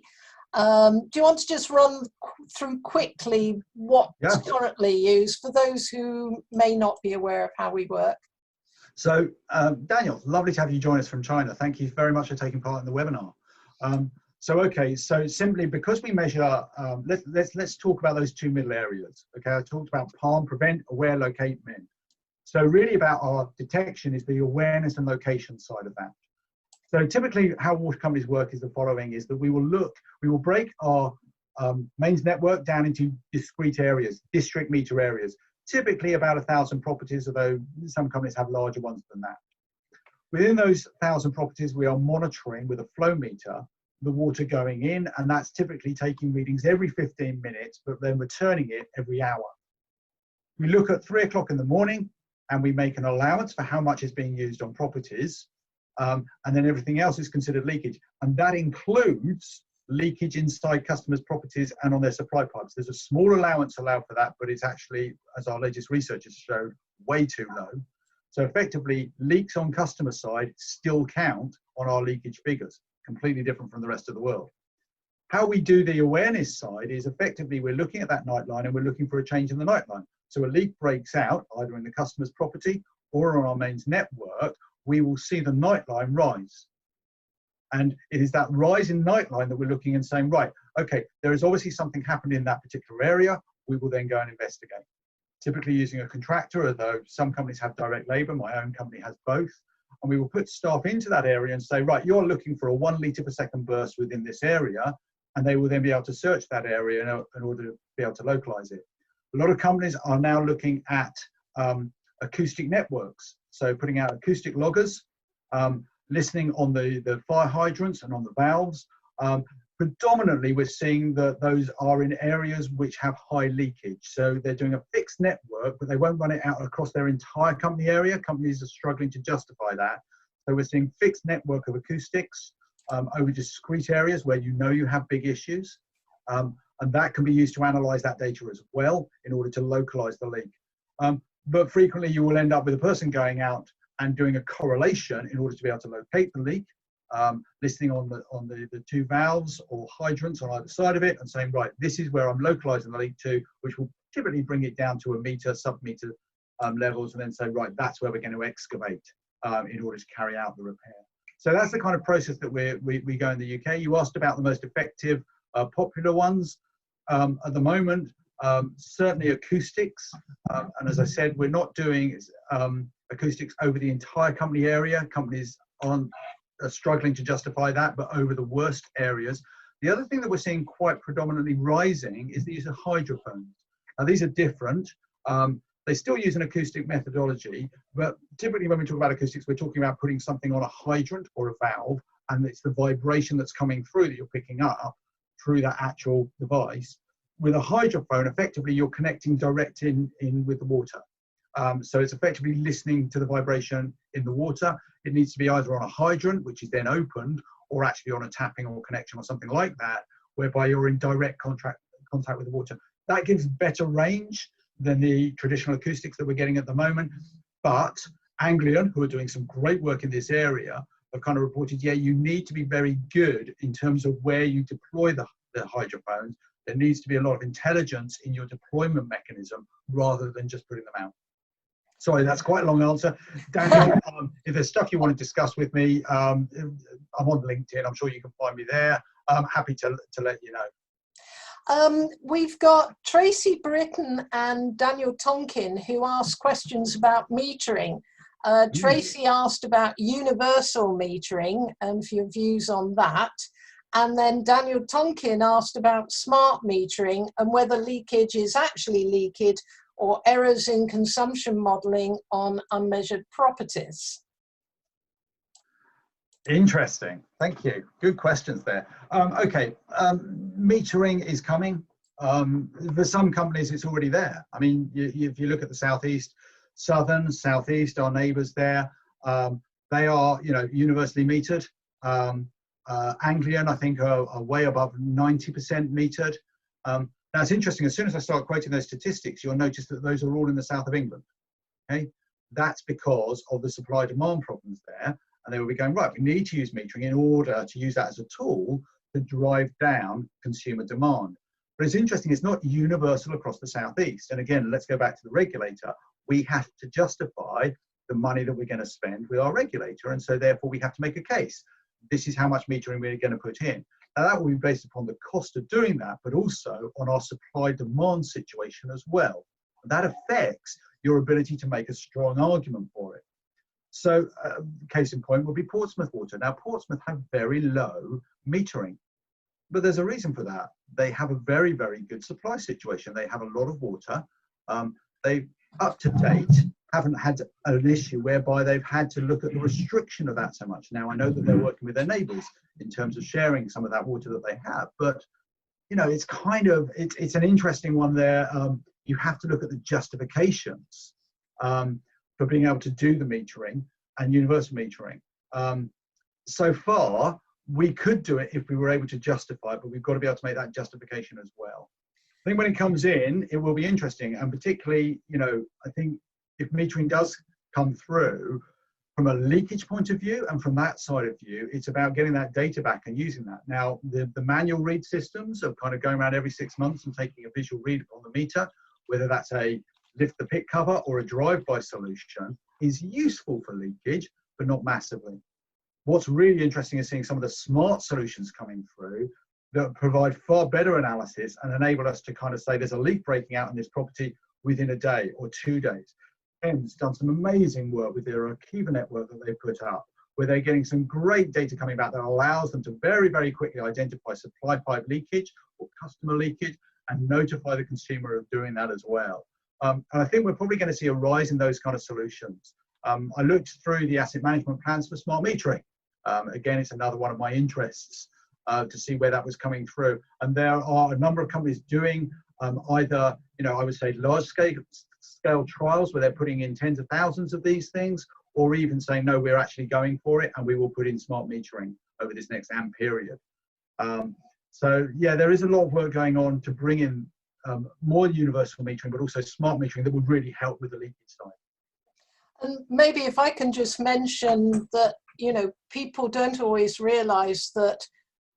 Do you want to just run through quickly what's currently used for those who may not be aware of how we work? So Daniel, lovely to have you join us from China. Thank you very much for taking part in the webinar. So simply because we measure, let's talk about those two middle areas. Okay, I talked about PALM, prevent, aware, locate, min. So really about our detection is the awareness and location side of that. So typically how water companies work is the following, is that we will break our mains network down into discrete areas, district meter areas, typically about 1,000 properties, although some companies have larger ones than that. Within those 1,000 properties, we are monitoring with a flow meter the water going in, and that's typically taking readings every 15 minutes, but then returning it every hour. We look at 3 o'clock in the morning, and we make an allowance for how much is being used on properties, and then everything else is considered leakage, and that includes leakage inside customers' properties and on their supply pipes. There's a small allowance allowed for that, but it's actually, as our latest research has shown, way too low. So effectively, leaks on customer side still count on our leakage figures, completely different from the rest of the world. How we do the awareness side is effectively we're looking at that night line and we're looking for a change in the night line. So a leak breaks out either in the customer's property or on our mains network, we will see the night line rise. And it is that rise in night line that we're looking and saying, right, okay, there is obviously something happening in that particular area. We will then go and investigate. Typically using a contractor, although some companies have direct labor, my own company has both. And we will put staff into that area and say, right, you're looking for a 1 litre per second burst within this area. And they will then be able to search that area in order to be able to localize it. A lot of companies are now looking at acoustic networks. So putting out acoustic loggers, listening on the fire hydrants and on the valves. Predominantly, we're seeing that those are in areas which have high leakage. So they're doing a fixed network, but they won't run it out across their entire company area. Companies are struggling to justify that. So we're seeing fixed network of acoustics over discrete areas where you know you have big issues. And that can be used to analyze that data as well in order to localize the leak. But frequently you will end up with a person going out and doing a correlation in order to be able to locate the leak, listening on the two valves or hydrants on either side of it and saying, right, this is where I'm localizing the leak to, which will typically bring it down to a meter, sub-meter levels, and then say, right, that's where we're going to excavate in order to carry out the repair. So that's the kind of process that we go in the UK. You asked about the most effective. popular ones at the moment. Certainly acoustics, and as I said, we're not doing acoustics over the entire company area. Companies are struggling to justify that, but over the worst areas. The other thing that we're seeing quite predominantly rising is the use of hydrophones. Now these are different. They still use an acoustic methodology, but typically when we talk about acoustics, we're talking about putting something on a hydrant or a valve, and it's the vibration that's coming through that you're picking up through that actual device. With a hydrophone, effectively you're connecting direct in with the water. So it's effectively listening to the vibration in the water. It needs to be either on a hydrant, which is then opened, or actually on a tapping or connection or something like that, whereby you're in direct contact with the water. That gives better range than the traditional acoustics that we're getting at the moment. But Anglian, who are doing some great work in this area, have kind of reported, yeah, you need to be very good in terms of where you deploy the hydrophones. There needs to be a lot of intelligence in your deployment mechanism rather than just putting them out. Sorry, that's quite a long answer. Daniel, if there's stuff you want to discuss with me, I'm on LinkedIn. I'm sure you can find me there. I'm happy to let you know. We've got Tracy Britton and Daniel Tonkin who asked questions about metering. Tracy asked about universal metering and for your views on that. And then Daniel Tonkin asked about smart metering and whether leakage is actually leakage or errors in consumption modeling on unmeasured properties. Interesting, thank you. Good questions there. Okay, metering is coming. For some companies, it's already there. I mean, if you look at the southeast, southeast, our neighbours there, they are, universally metered. Anglian, I think, are way above 90% metered. Now it's interesting, as soon as I start quoting those statistics, you'll notice that those are all in the south of England. Okay, that's because of the supply demand problems there. And they will be going, right, we need to use metering in order to use that as a tool to drive down consumer demand. But it's interesting, it's not universal across the southeast. And again, let's go back to the regulator. We have to justify the money that we're going to spend with our regulator. And so therefore we have to make a case. This is how much metering we're going to put in. Now that will be based upon the cost of doing that, but also on our supply demand situation as well. And that affects your ability to make a strong argument for it. So case in point will be Portsmouth Water. Now Portsmouth have very low metering, but there's a reason for that. They have a very, very good supply situation. They have a lot of water. They, up to date, haven't had an issue whereby they've had to look at the restriction of that so much. Now I know that they're working with their neighbours in terms of sharing some of that water that they have, but it's kind of, it's an interesting one there. You have to look at the justifications for being able to do the metering and universal metering. So far, we could do it if we were able to justify it, but we've got to be able to make that justification as well. I think when it comes in, it will be interesting, and particularly, I think if metering does come through from a leakage point of view and from that side of view, it's about getting that data back and using that. Now, the manual read systems of kind of going around every 6 months and taking a visual read on the meter, whether that's a lift the pick cover or a drive-by solution, is useful for leakage, but not massively. What's really interesting is seeing some of the smart solutions coming through that provide far better analysis and enable us to kind of say there's a leak breaking out in this property within a day or 2 days. Ken's done some amazing work with their Akiva network that they put up, where they're getting some great data coming back that allows them to very, very quickly identify supply pipe leakage or customer leakage and notify the consumer of doing that as well. And I think we're probably going to see a rise in those kind of solutions. I looked through the asset management plans for smart metering. Again, it's another one of my interests to see where that was coming through. And there are a number of companies doing either, I would say large scale trials where they're putting in tens of thousands of these things, or even saying, no, we're actually going for it and we will put in smart metering over this next AMP period. So yeah, there is a lot of work going on to bring in more universal metering, but also smart metering that would really help with the leakage side. And maybe if I can just mention that, people don't always realize that,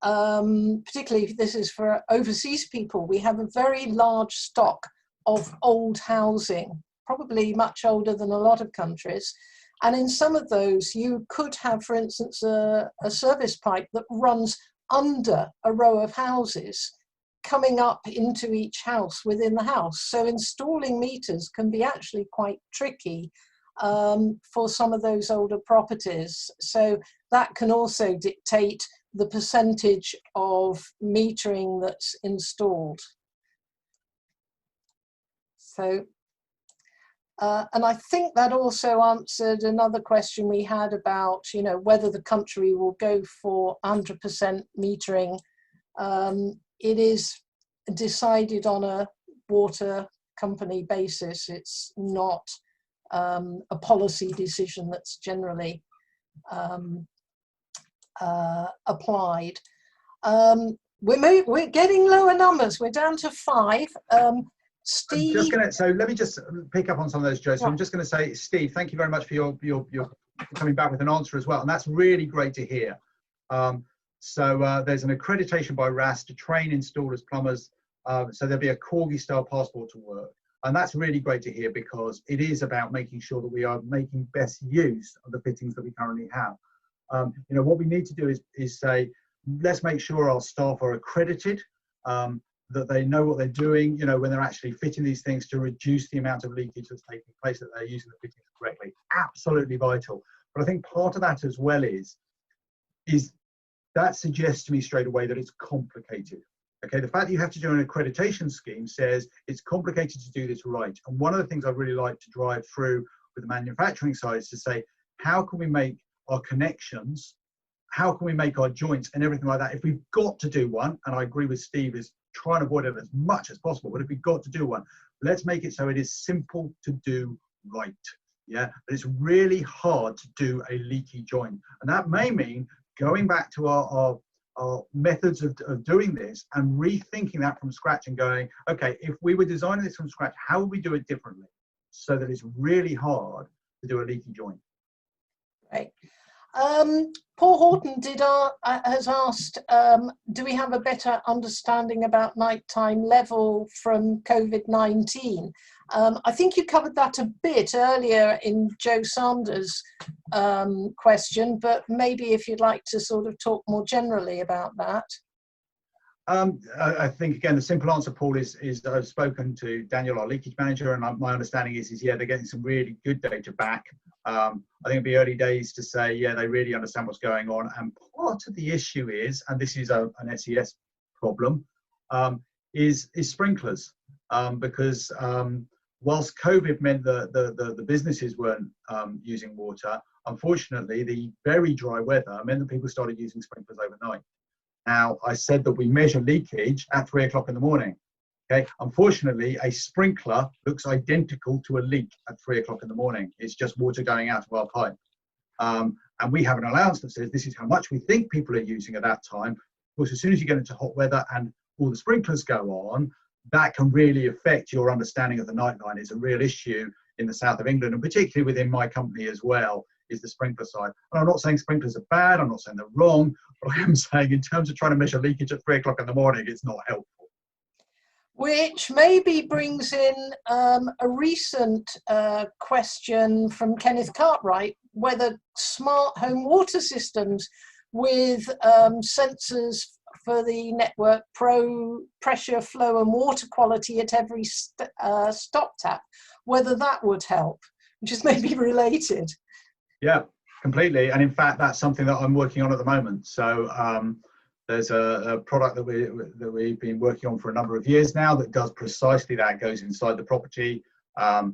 particularly if this is for overseas people, we have a very large stock of old housing, probably much older than a lot of countries. And in some of those, you could have, for instance, a service pipe that runs under a row of houses coming up into each house within the house. So installing meters can be actually quite tricky for some of those older properties. So that can also dictate the percentage of metering that's installed. So, and I think that also answered another question we had about, you know, whether the country will go for 100% metering. It is decided on a water company basis. It's not a policy decision that's generally applied. We're getting lower numbers. We're down to 5. Steve, so let me just pick up on some of those, Joe. So I'm just going to say, Steve, thank you very much for your coming back with an answer as well, and that's really great to hear. So there's an accreditation by RAS to train installers, plumbers. So there'll be a corgi-style passport to work, and that's really great to hear, because it is about making sure that we are making best use of the fittings that we currently have. You know, what we need to do is say, let's make sure our staff are accredited, that they know what they're doing, you know, when they're actually fitting these things, to reduce the amount of leakage that's taking place, that they're using the fittings correctly. Absolutely vital. But I think part of that as well is that suggests to me straight away that it's complicated. Okay, the fact that you have to do an accreditation scheme says it's complicated to do this right. And one of the things I really like to drive through with the manufacturing side is to say, how can we make our connections, how can we make our joints and everything like that? If we've got to do one, and I agree with Steve, is try and avoid it as much as possible, but if we've got to do one, let's make it so it is simple to do right. Yeah, but it's really hard to do a leaky joint, and that may mean going back to our methods of doing this and rethinking that from scratch and going, okay, if we were designing this from scratch, how would we do it differently so that it's really hard to do a leaky joint? Right. Paul Horton has asked, do we have a better understanding about nighttime level from COVID-19? I think you covered that a bit earlier in Joe Sanders' question, but maybe if you'd like to sort of talk more generally about that. I think, again, the simple answer, Paul, is I've spoken to Daniel, our leakage manager, and my understanding is yeah, they're getting some really good data back. I think it'd be early days to say, yeah, they really understand what's going on. And part of the issue is, and this is an SES problem, is sprinklers. Because whilst COVID meant the businesses weren't using water, unfortunately, the very dry weather meant that people started using sprinklers overnight. Now, I said that we measure leakage at 3 o'clock in the morning. Okay, unfortunately, a sprinkler looks identical to a leak at 3 o'clock in the morning. It's just water going out of our pipe. And we have an allowance that says this is how much we think people are using at that time. Of course, as soon as you get into hot weather and all the sprinklers go on, that can really affect your understanding of the nightline. It's a real issue in the south of England, and particularly within my company as well, is the sprinkler side. And I'm not saying sprinklers are bad, I'm not saying they're wrong, but I am saying in terms of trying to measure leakage at 3 o'clock in the morning, it's not helpful. Which maybe brings in a recent question from Kenneth Cartwright, whether smart home water systems with sensors for the network pressure, flow and water quality at every stop tap, whether that would help, which is maybe related. Yeah, completely. And in fact, that's something that I'm working on at the moment. So there's a product that we've been working on for a number of years now that does precisely that. It goes inside the property. No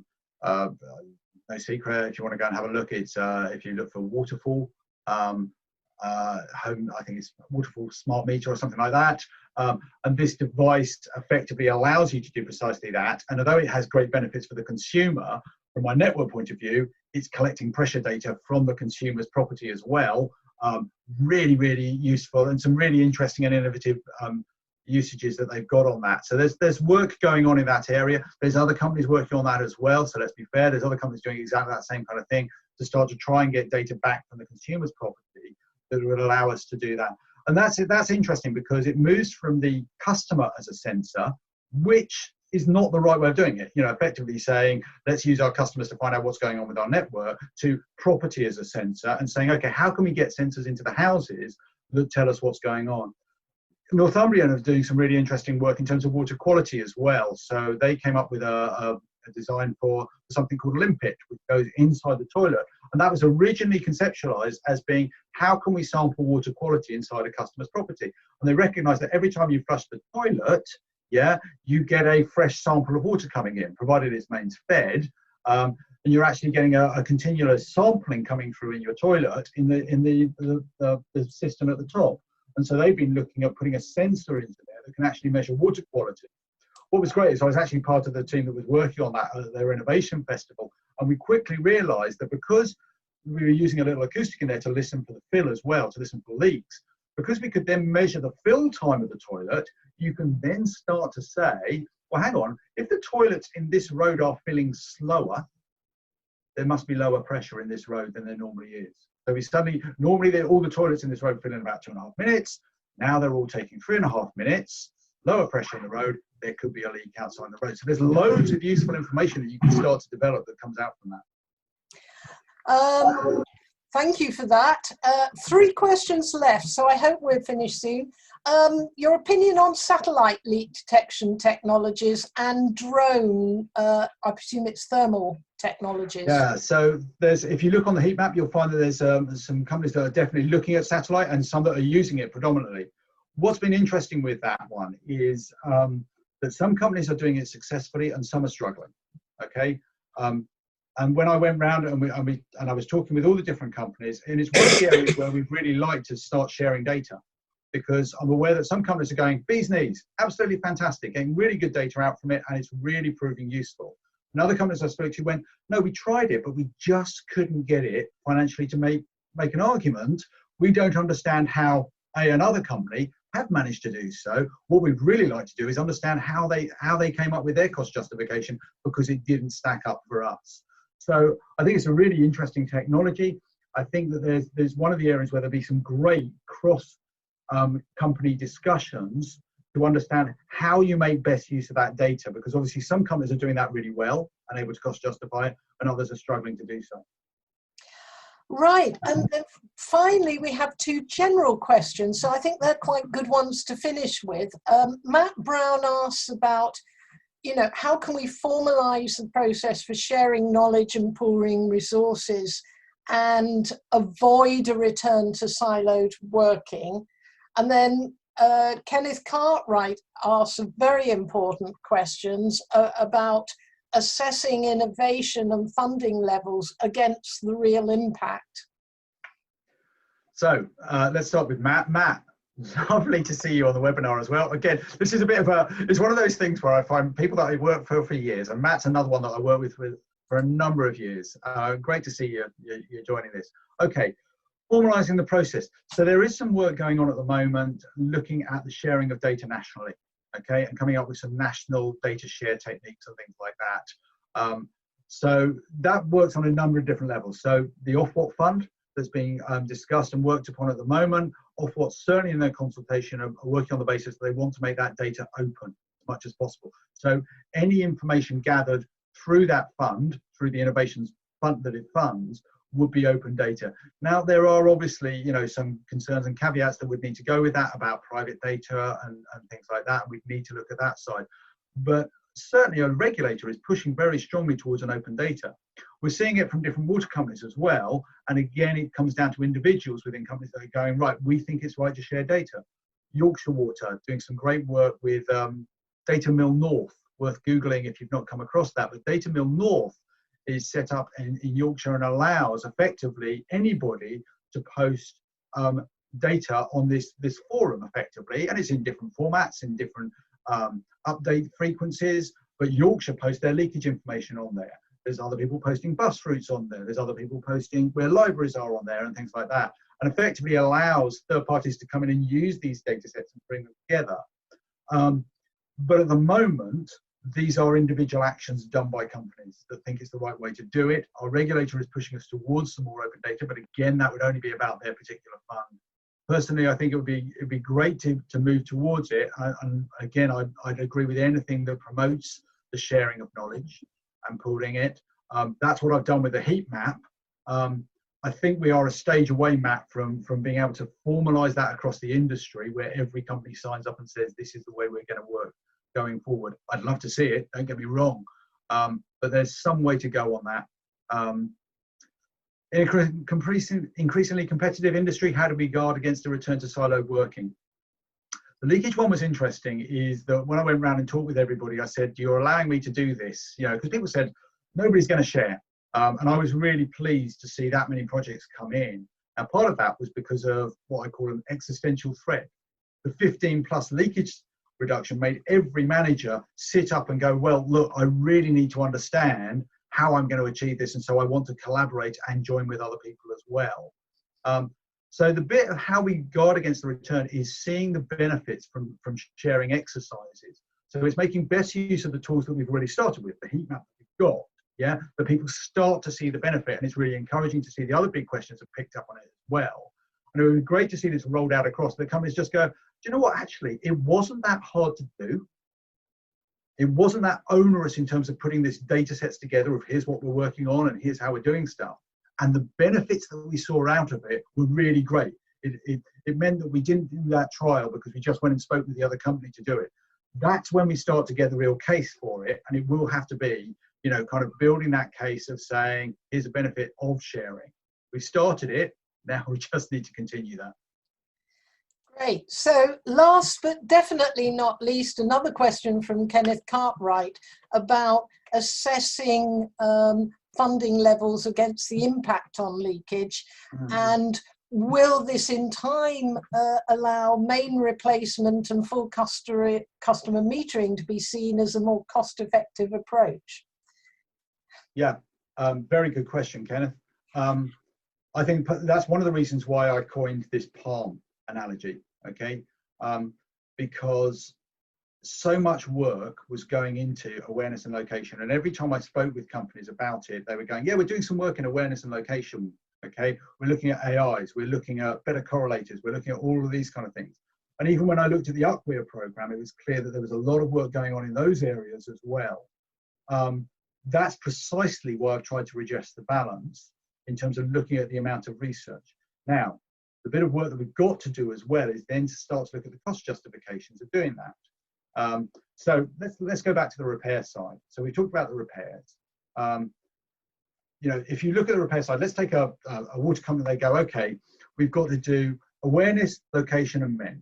secret, if you want to go and have a look, it's if you look for waterfall home, I think it's waterfall smart meter or something like that. And this device effectively allows you to do precisely that. And although it has great benefits for the consumer, from my network point of view, it's collecting pressure data from the consumer's property as well. Really, really useful, and some really interesting and innovative usages that they've got on that. So there's work going on in that area. There's other companies working on that as well. So let's be fair, there's other companies doing exactly that same kind of thing to start to try and get data back from the consumer's property that would allow us to do that. And that's interesting, because it moves from the customer as a sensor, which is not the right way of doing it. You know, effectively saying, let's use our customers to find out what's going on with our network, to property as a sensor and saying, okay, how can we get sensors into the houses that tell us what's going on. Northumbrian are doing some really interesting work in terms of water quality as well. So they came up with a design for something called Limpet, which goes inside the toilet. And that was originally conceptualized as being, how can we sample water quality inside a customer's property? And they recognize that every time you flush the toilet, yeah, you get a fresh sample of water coming in, provided it's mains fed. And you're actually getting a continuous sampling coming through in your toilet in the system at the top. And so they've been looking at putting a sensor into there that can actually measure water quality. What was great is I was actually part of the team that was working on that at their innovation festival. And we quickly realized that because we were using a little acoustic in there to listen for the fill as well, to listen for leaks, because we could then measure the fill time of the toilet, you can then start to say, well, hang on, if the toilets in this road are filling slower, there must be lower pressure in this road than there normally is. So we suddenly, normally all the toilets in this road fill in about 2.5 minutes. Now they're all taking 3.5 minutes, lower pressure on the road. There could be a leak outside the road. So there's loads of useful information that you can start to develop that comes out from that. Thank you for that. 3 questions left, so I hope we're finished soon. Your opinion on satellite leak detection technologies and drone, I presume it's thermal technologies. Yeah, so if you look on the heat map, you'll find that there's some companies that are definitely looking at satellite and some that are using it predominantly. What's been interesting with that one is that some companies are doing it successfully and some are struggling, okay? And when I went round and I was talking with all the different companies, and it's one of the areas where we'd really like to start sharing data, because I'm aware that some companies are going, bee's knees, absolutely fantastic, getting really good data out from it, and it's really proving useful. And other companies I spoke to went, no, we tried it, but we just couldn't get it financially to make an argument. We don't understand how another company have managed to do so. What we'd really like to do is understand how they came up with their cost justification, because it didn't stack up for us. So I think it's a really interesting technology. I think that there's one of the areas where there'll be some great cross company discussions to understand how you make best use of that data, because obviously some companies are doing that really well and able to cost justify it, and others are struggling to do so. Right, and then finally we have 2 general questions, so I think they're quite good ones to finish with. Matt Brown asks about, how can we formalize the process for sharing knowledge and pooling resources and avoid a return to siloed working? And then Kenneth Cartwright asks very important questions about assessing innovation and funding levels against the real impact. So let's start with Matt. Matt, lovely to see you on the webinar as well. Again, this is a bit of it's one of those things where I find people that I work for years, and Matt's another one that I work with for a number of years. Great to see you're joining this. Okay, formalizing the process. So there is some work going on at the moment looking at the sharing of data nationally, okay, and coming up with some national data share techniques and things like that. So that works on a number of different levels. So the Ofwat fund that's being discussed and worked upon at the moment, Ofwat certainly in their consultation are working on the basis that they want to make that data open as much as possible. So any information gathered through that fund, through the innovations fund that it funds, would be open data. Now, there are obviously, some concerns and caveats that would need to go with that about private data and things like that. We'd need to look at that side. But certainly a regulator is pushing very strongly towards an open data. We're seeing it from different water companies as well. And again, it comes down to individuals within companies that are going, right, we think it's right to share data. Yorkshire Water doing some great work with Data Mill North, worth Googling if you've not come across that. But Data Mill North is set up in Yorkshire and allows effectively anybody to post data on this forum effectively, and it's in different formats, in different update frequencies, but Yorkshire posts their leakage information on there. There's other people posting bus routes on there. There's other people posting where libraries are on there and things like that, and effectively allows third parties to come in and use these data sets and bring them together. But at the moment, these are individual actions done by companies that think it's the right way to do it. Our regulator is pushing us towards some more open data, but again, that would only be about their particular fund. Personally, I think it'd be great to move towards it. And again, I'd agree with anything that promotes the sharing of knowledge and pooling it. That's what I've done with the heat map. I think we are a stage away, Matt, from being able to formalize that across the industry, where every company signs up and says, this is the way we're going to work going forward. I'd love to see it, don't get me wrong, but there's some way to go on that. In an increasingly competitive industry, how do we guard against a return to siloed working? The leakage one was interesting, is that when I went around and talked with everybody, I said, you're allowing me to do this, you know, because people said, nobody's going to share. And I was really pleased to see that many projects come in. Now, part of that was because of what I call an existential threat. The 15+ leakage reduction made every manager sit up and go, well, look, I really need to understand how I'm going to achieve this. And so I want to collaborate and join with other people as well. So the bit of how we guard against the return is seeing the benefits from sharing exercises. So it's making best use of the tools that we've already started with, the heat map that we've got. Yeah, but people start to see the benefit, and it's really encouraging to see the other big questions have picked up on it as well. And it would be great to see this rolled out across. The companies just go, do you know what, actually, it wasn't that hard to do. It wasn't that onerous in terms of putting this data sets together of here's what we're working on and here's how we're doing stuff. And the benefits that we saw out of it were really great. It meant that we didn't do that trial because we just went and spoke with the other company to do it. That's when we start to get the real case for it, and it will have to be, you know, kind of building that case of saying, here's a benefit of sharing. We started it, now we just need to continue that. Great. So last but definitely not least, another question from Kenneth Cartwright about assessing funding levels against the impact on leakage. And will this in time allow main replacement and full customer metering to be seen as a more cost-effective approach? Yeah, very good question, Kenneth. I think that's one of the reasons why I coined this palm analogy, okay? Because so much work was going into awareness and location, and every time I spoke with companies about it, they were going, yeah, we're doing some work in awareness and location, okay? We're looking at AIs, we're looking at better correlators, we're looking at all of these kind of things. And even when I looked at the UKWIR program, it was clear that there was a lot of work going on in those areas as well. That's precisely why I've tried to adjust the balance in terms of looking at the amount of research. Now, the bit of work that we've got to do as well is then to start to look at the cost justifications of doing that. So let's go back to the repair side. So we talked about the repairs. You know, if you look at the repair side, let's take a water company. They go, okay, we've got to do awareness, location, and mend.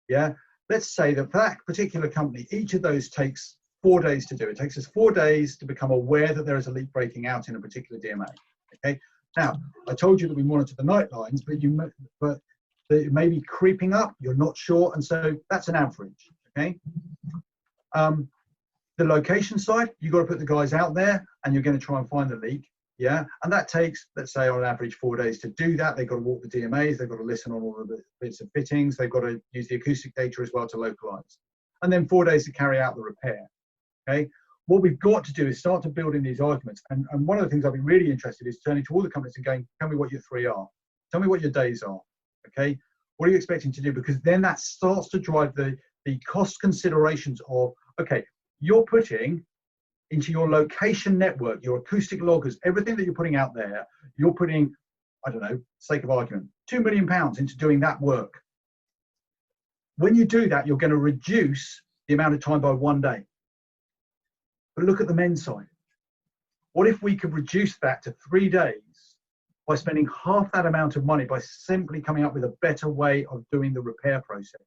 Yeah, let's say that for that particular company, each of those takes 4 days to do. It takes us 4 days to become aware that there is a leak breaking out in a particular DMA. Okay. Now, I told you that we monitor the night lines, but it may be creeping up. You're not sure, and so that's an average. Okay. The location side, you've got to put the guys out there, and you're going to try and find the leak. Yeah, and that takes, let's say, on average 4 days to do that. They've got to walk the DMAs. They've got to listen on all of the bits of fittings. They've got to use the acoustic data as well to localize, and then 4 days to carry out the repair. Okay, what we've got to do is start to build in these arguments. And one of the things I've been really interested in is turning to all the companies and going, tell me what your 3 are. Tell me what your days are. Okay, what are you expecting to do? Because then that starts to drive the cost considerations of, okay, you're putting into your location network, your acoustic loggers, everything that you're putting out there, you're putting, I don't know, sake of argument, £2 million into doing that work. When you do that, you're going to reduce the amount of time by 1 day. But look at the men's side. What if we could reduce that to 3 days by spending half that amount of money by simply coming up with a better way of doing the repair process?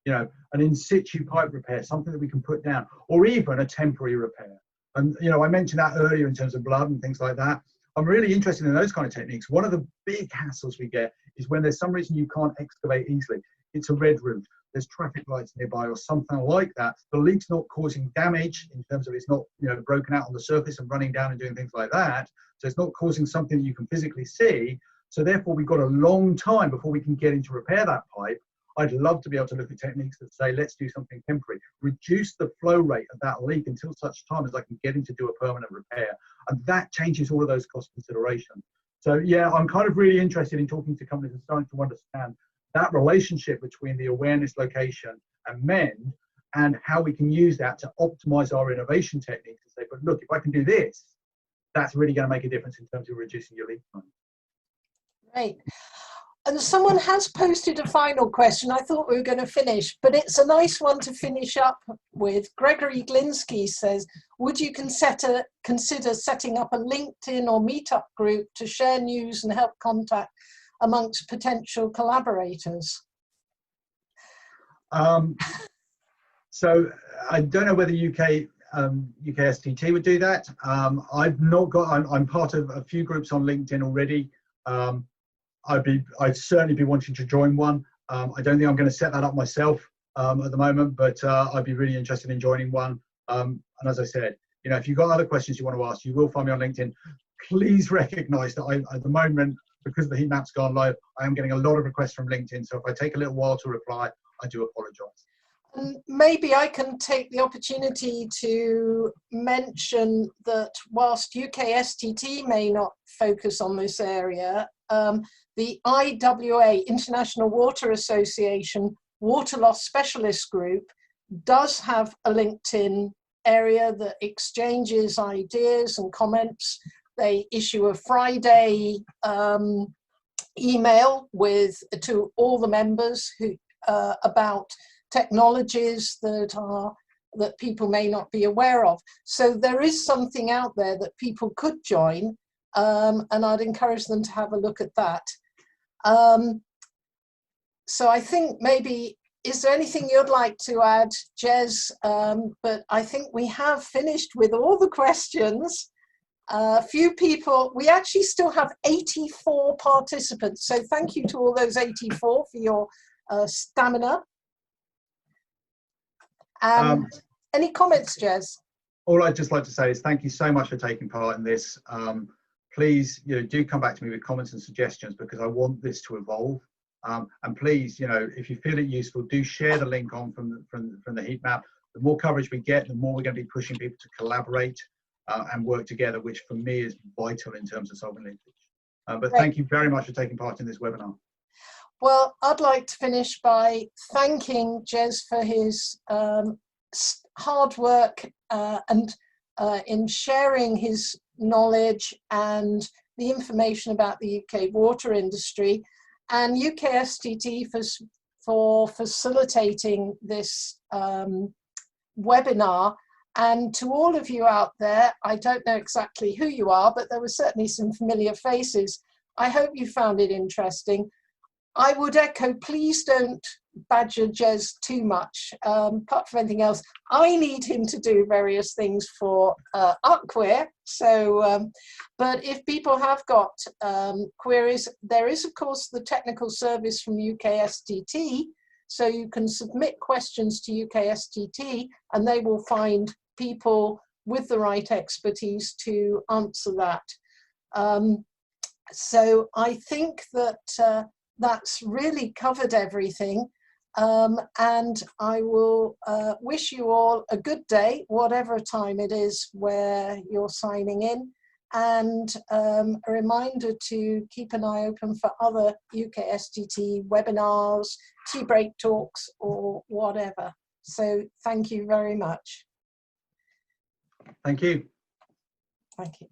You know, an in situ pipe repair, something that we can put down, or even a temporary repair. And, you know, I mentioned that earlier in terms of blood and things like that. I'm really interested in those kind of techniques. One of the big hassles we get is when there's some reason you can't excavate easily. It's a red route. There's traffic lights nearby or something like that. The leak's not causing damage in terms of it's not, you know, broken out on the surface and running down and doing things like that. So it's not causing something that you can physically see. So therefore, we've got a long time before we can get in to repair that pipe. I'd love to be able to look at techniques that say, let's do something temporary. Reduce the flow rate of that leak until such time as I can get in to do a permanent repair. And that changes all of those cost considerations. So yeah, I'm kind of really interested in talking to companies and starting to understand that relationship between the awareness, location, and mend, and how we can use that to optimize our innovation techniques and say, but look, if I can do this, that's really going to make a difference in terms of reducing your leak time. Great. And someone has posted a final question. I thought we were going to finish, but it's a nice one to finish up with. Gregory Glinsky says, would you consider setting up a LinkedIn or meetup group to share news and help contact amongst potential collaborators? So I don't know whether UKSTT would do that. I've not got, I'm part of a few groups on LinkedIn already. I'd certainly be wanting to join one. I don't think I'm going to set that up myself at the moment, but I'd be really interested in joining one. And as I said, you know, if you've got other questions you want to ask, you will find me on LinkedIn. Please recognise that at the moment, because the heat map's gone live, I am getting a lot of requests from LinkedIn. So if I take a little while to reply, I do apologise. Maybe I can take the opportunity to mention that whilst UKSTT may not focus on this area, the IWA, International Water Association Water Loss Specialist Group, does have a LinkedIn area that exchanges ideas and comments. They issue a Friday email to all the members who about technologies that people may not be aware of. So there is something out there that people could join, and I'd encourage them to have a look at that. So I think maybe, is there anything you'd like to add, Jez? But I think we have finished with all the questions. Few people, we actually still have 84 participants. So thank you to all those 84 for your stamina. And any comments, Jez? All I'd just like to say is thank you so much for taking part in this. Please, you know, do come back to me with comments and suggestions, because I want this to evolve. And please, you know, if you feel it useful, do share the link on from the heat map. The more coverage we get, the more we're going to be pushing people to collaborate and work together, which for me is vital in terms of solving leakage. But thank you very much for taking part in this webinar. Well, I'd like to finish by thanking Jez for his hard work and in sharing his knowledge and the information about the UK water industry, and UKSTT for facilitating this webinar. And to all of you out there, I don't know exactly who you are, but there were certainly some familiar faces. I hope you found it interesting. I would echo, please don't badger Jez too much. Apart from anything else, I need him to do various things for UKWIR. So, but if people have got queries, there is of course the technical service from UKSTT. So you can submit questions to UKSTT and they will find people with the right expertise to answer that. So I think that that's really covered everything. And I will wish you all a good day, whatever time it is where you're signing in. And a reminder to keep an eye open for other UKSTT webinars, tea break talks, or whatever. So thank you very much. Thank you. Thank you.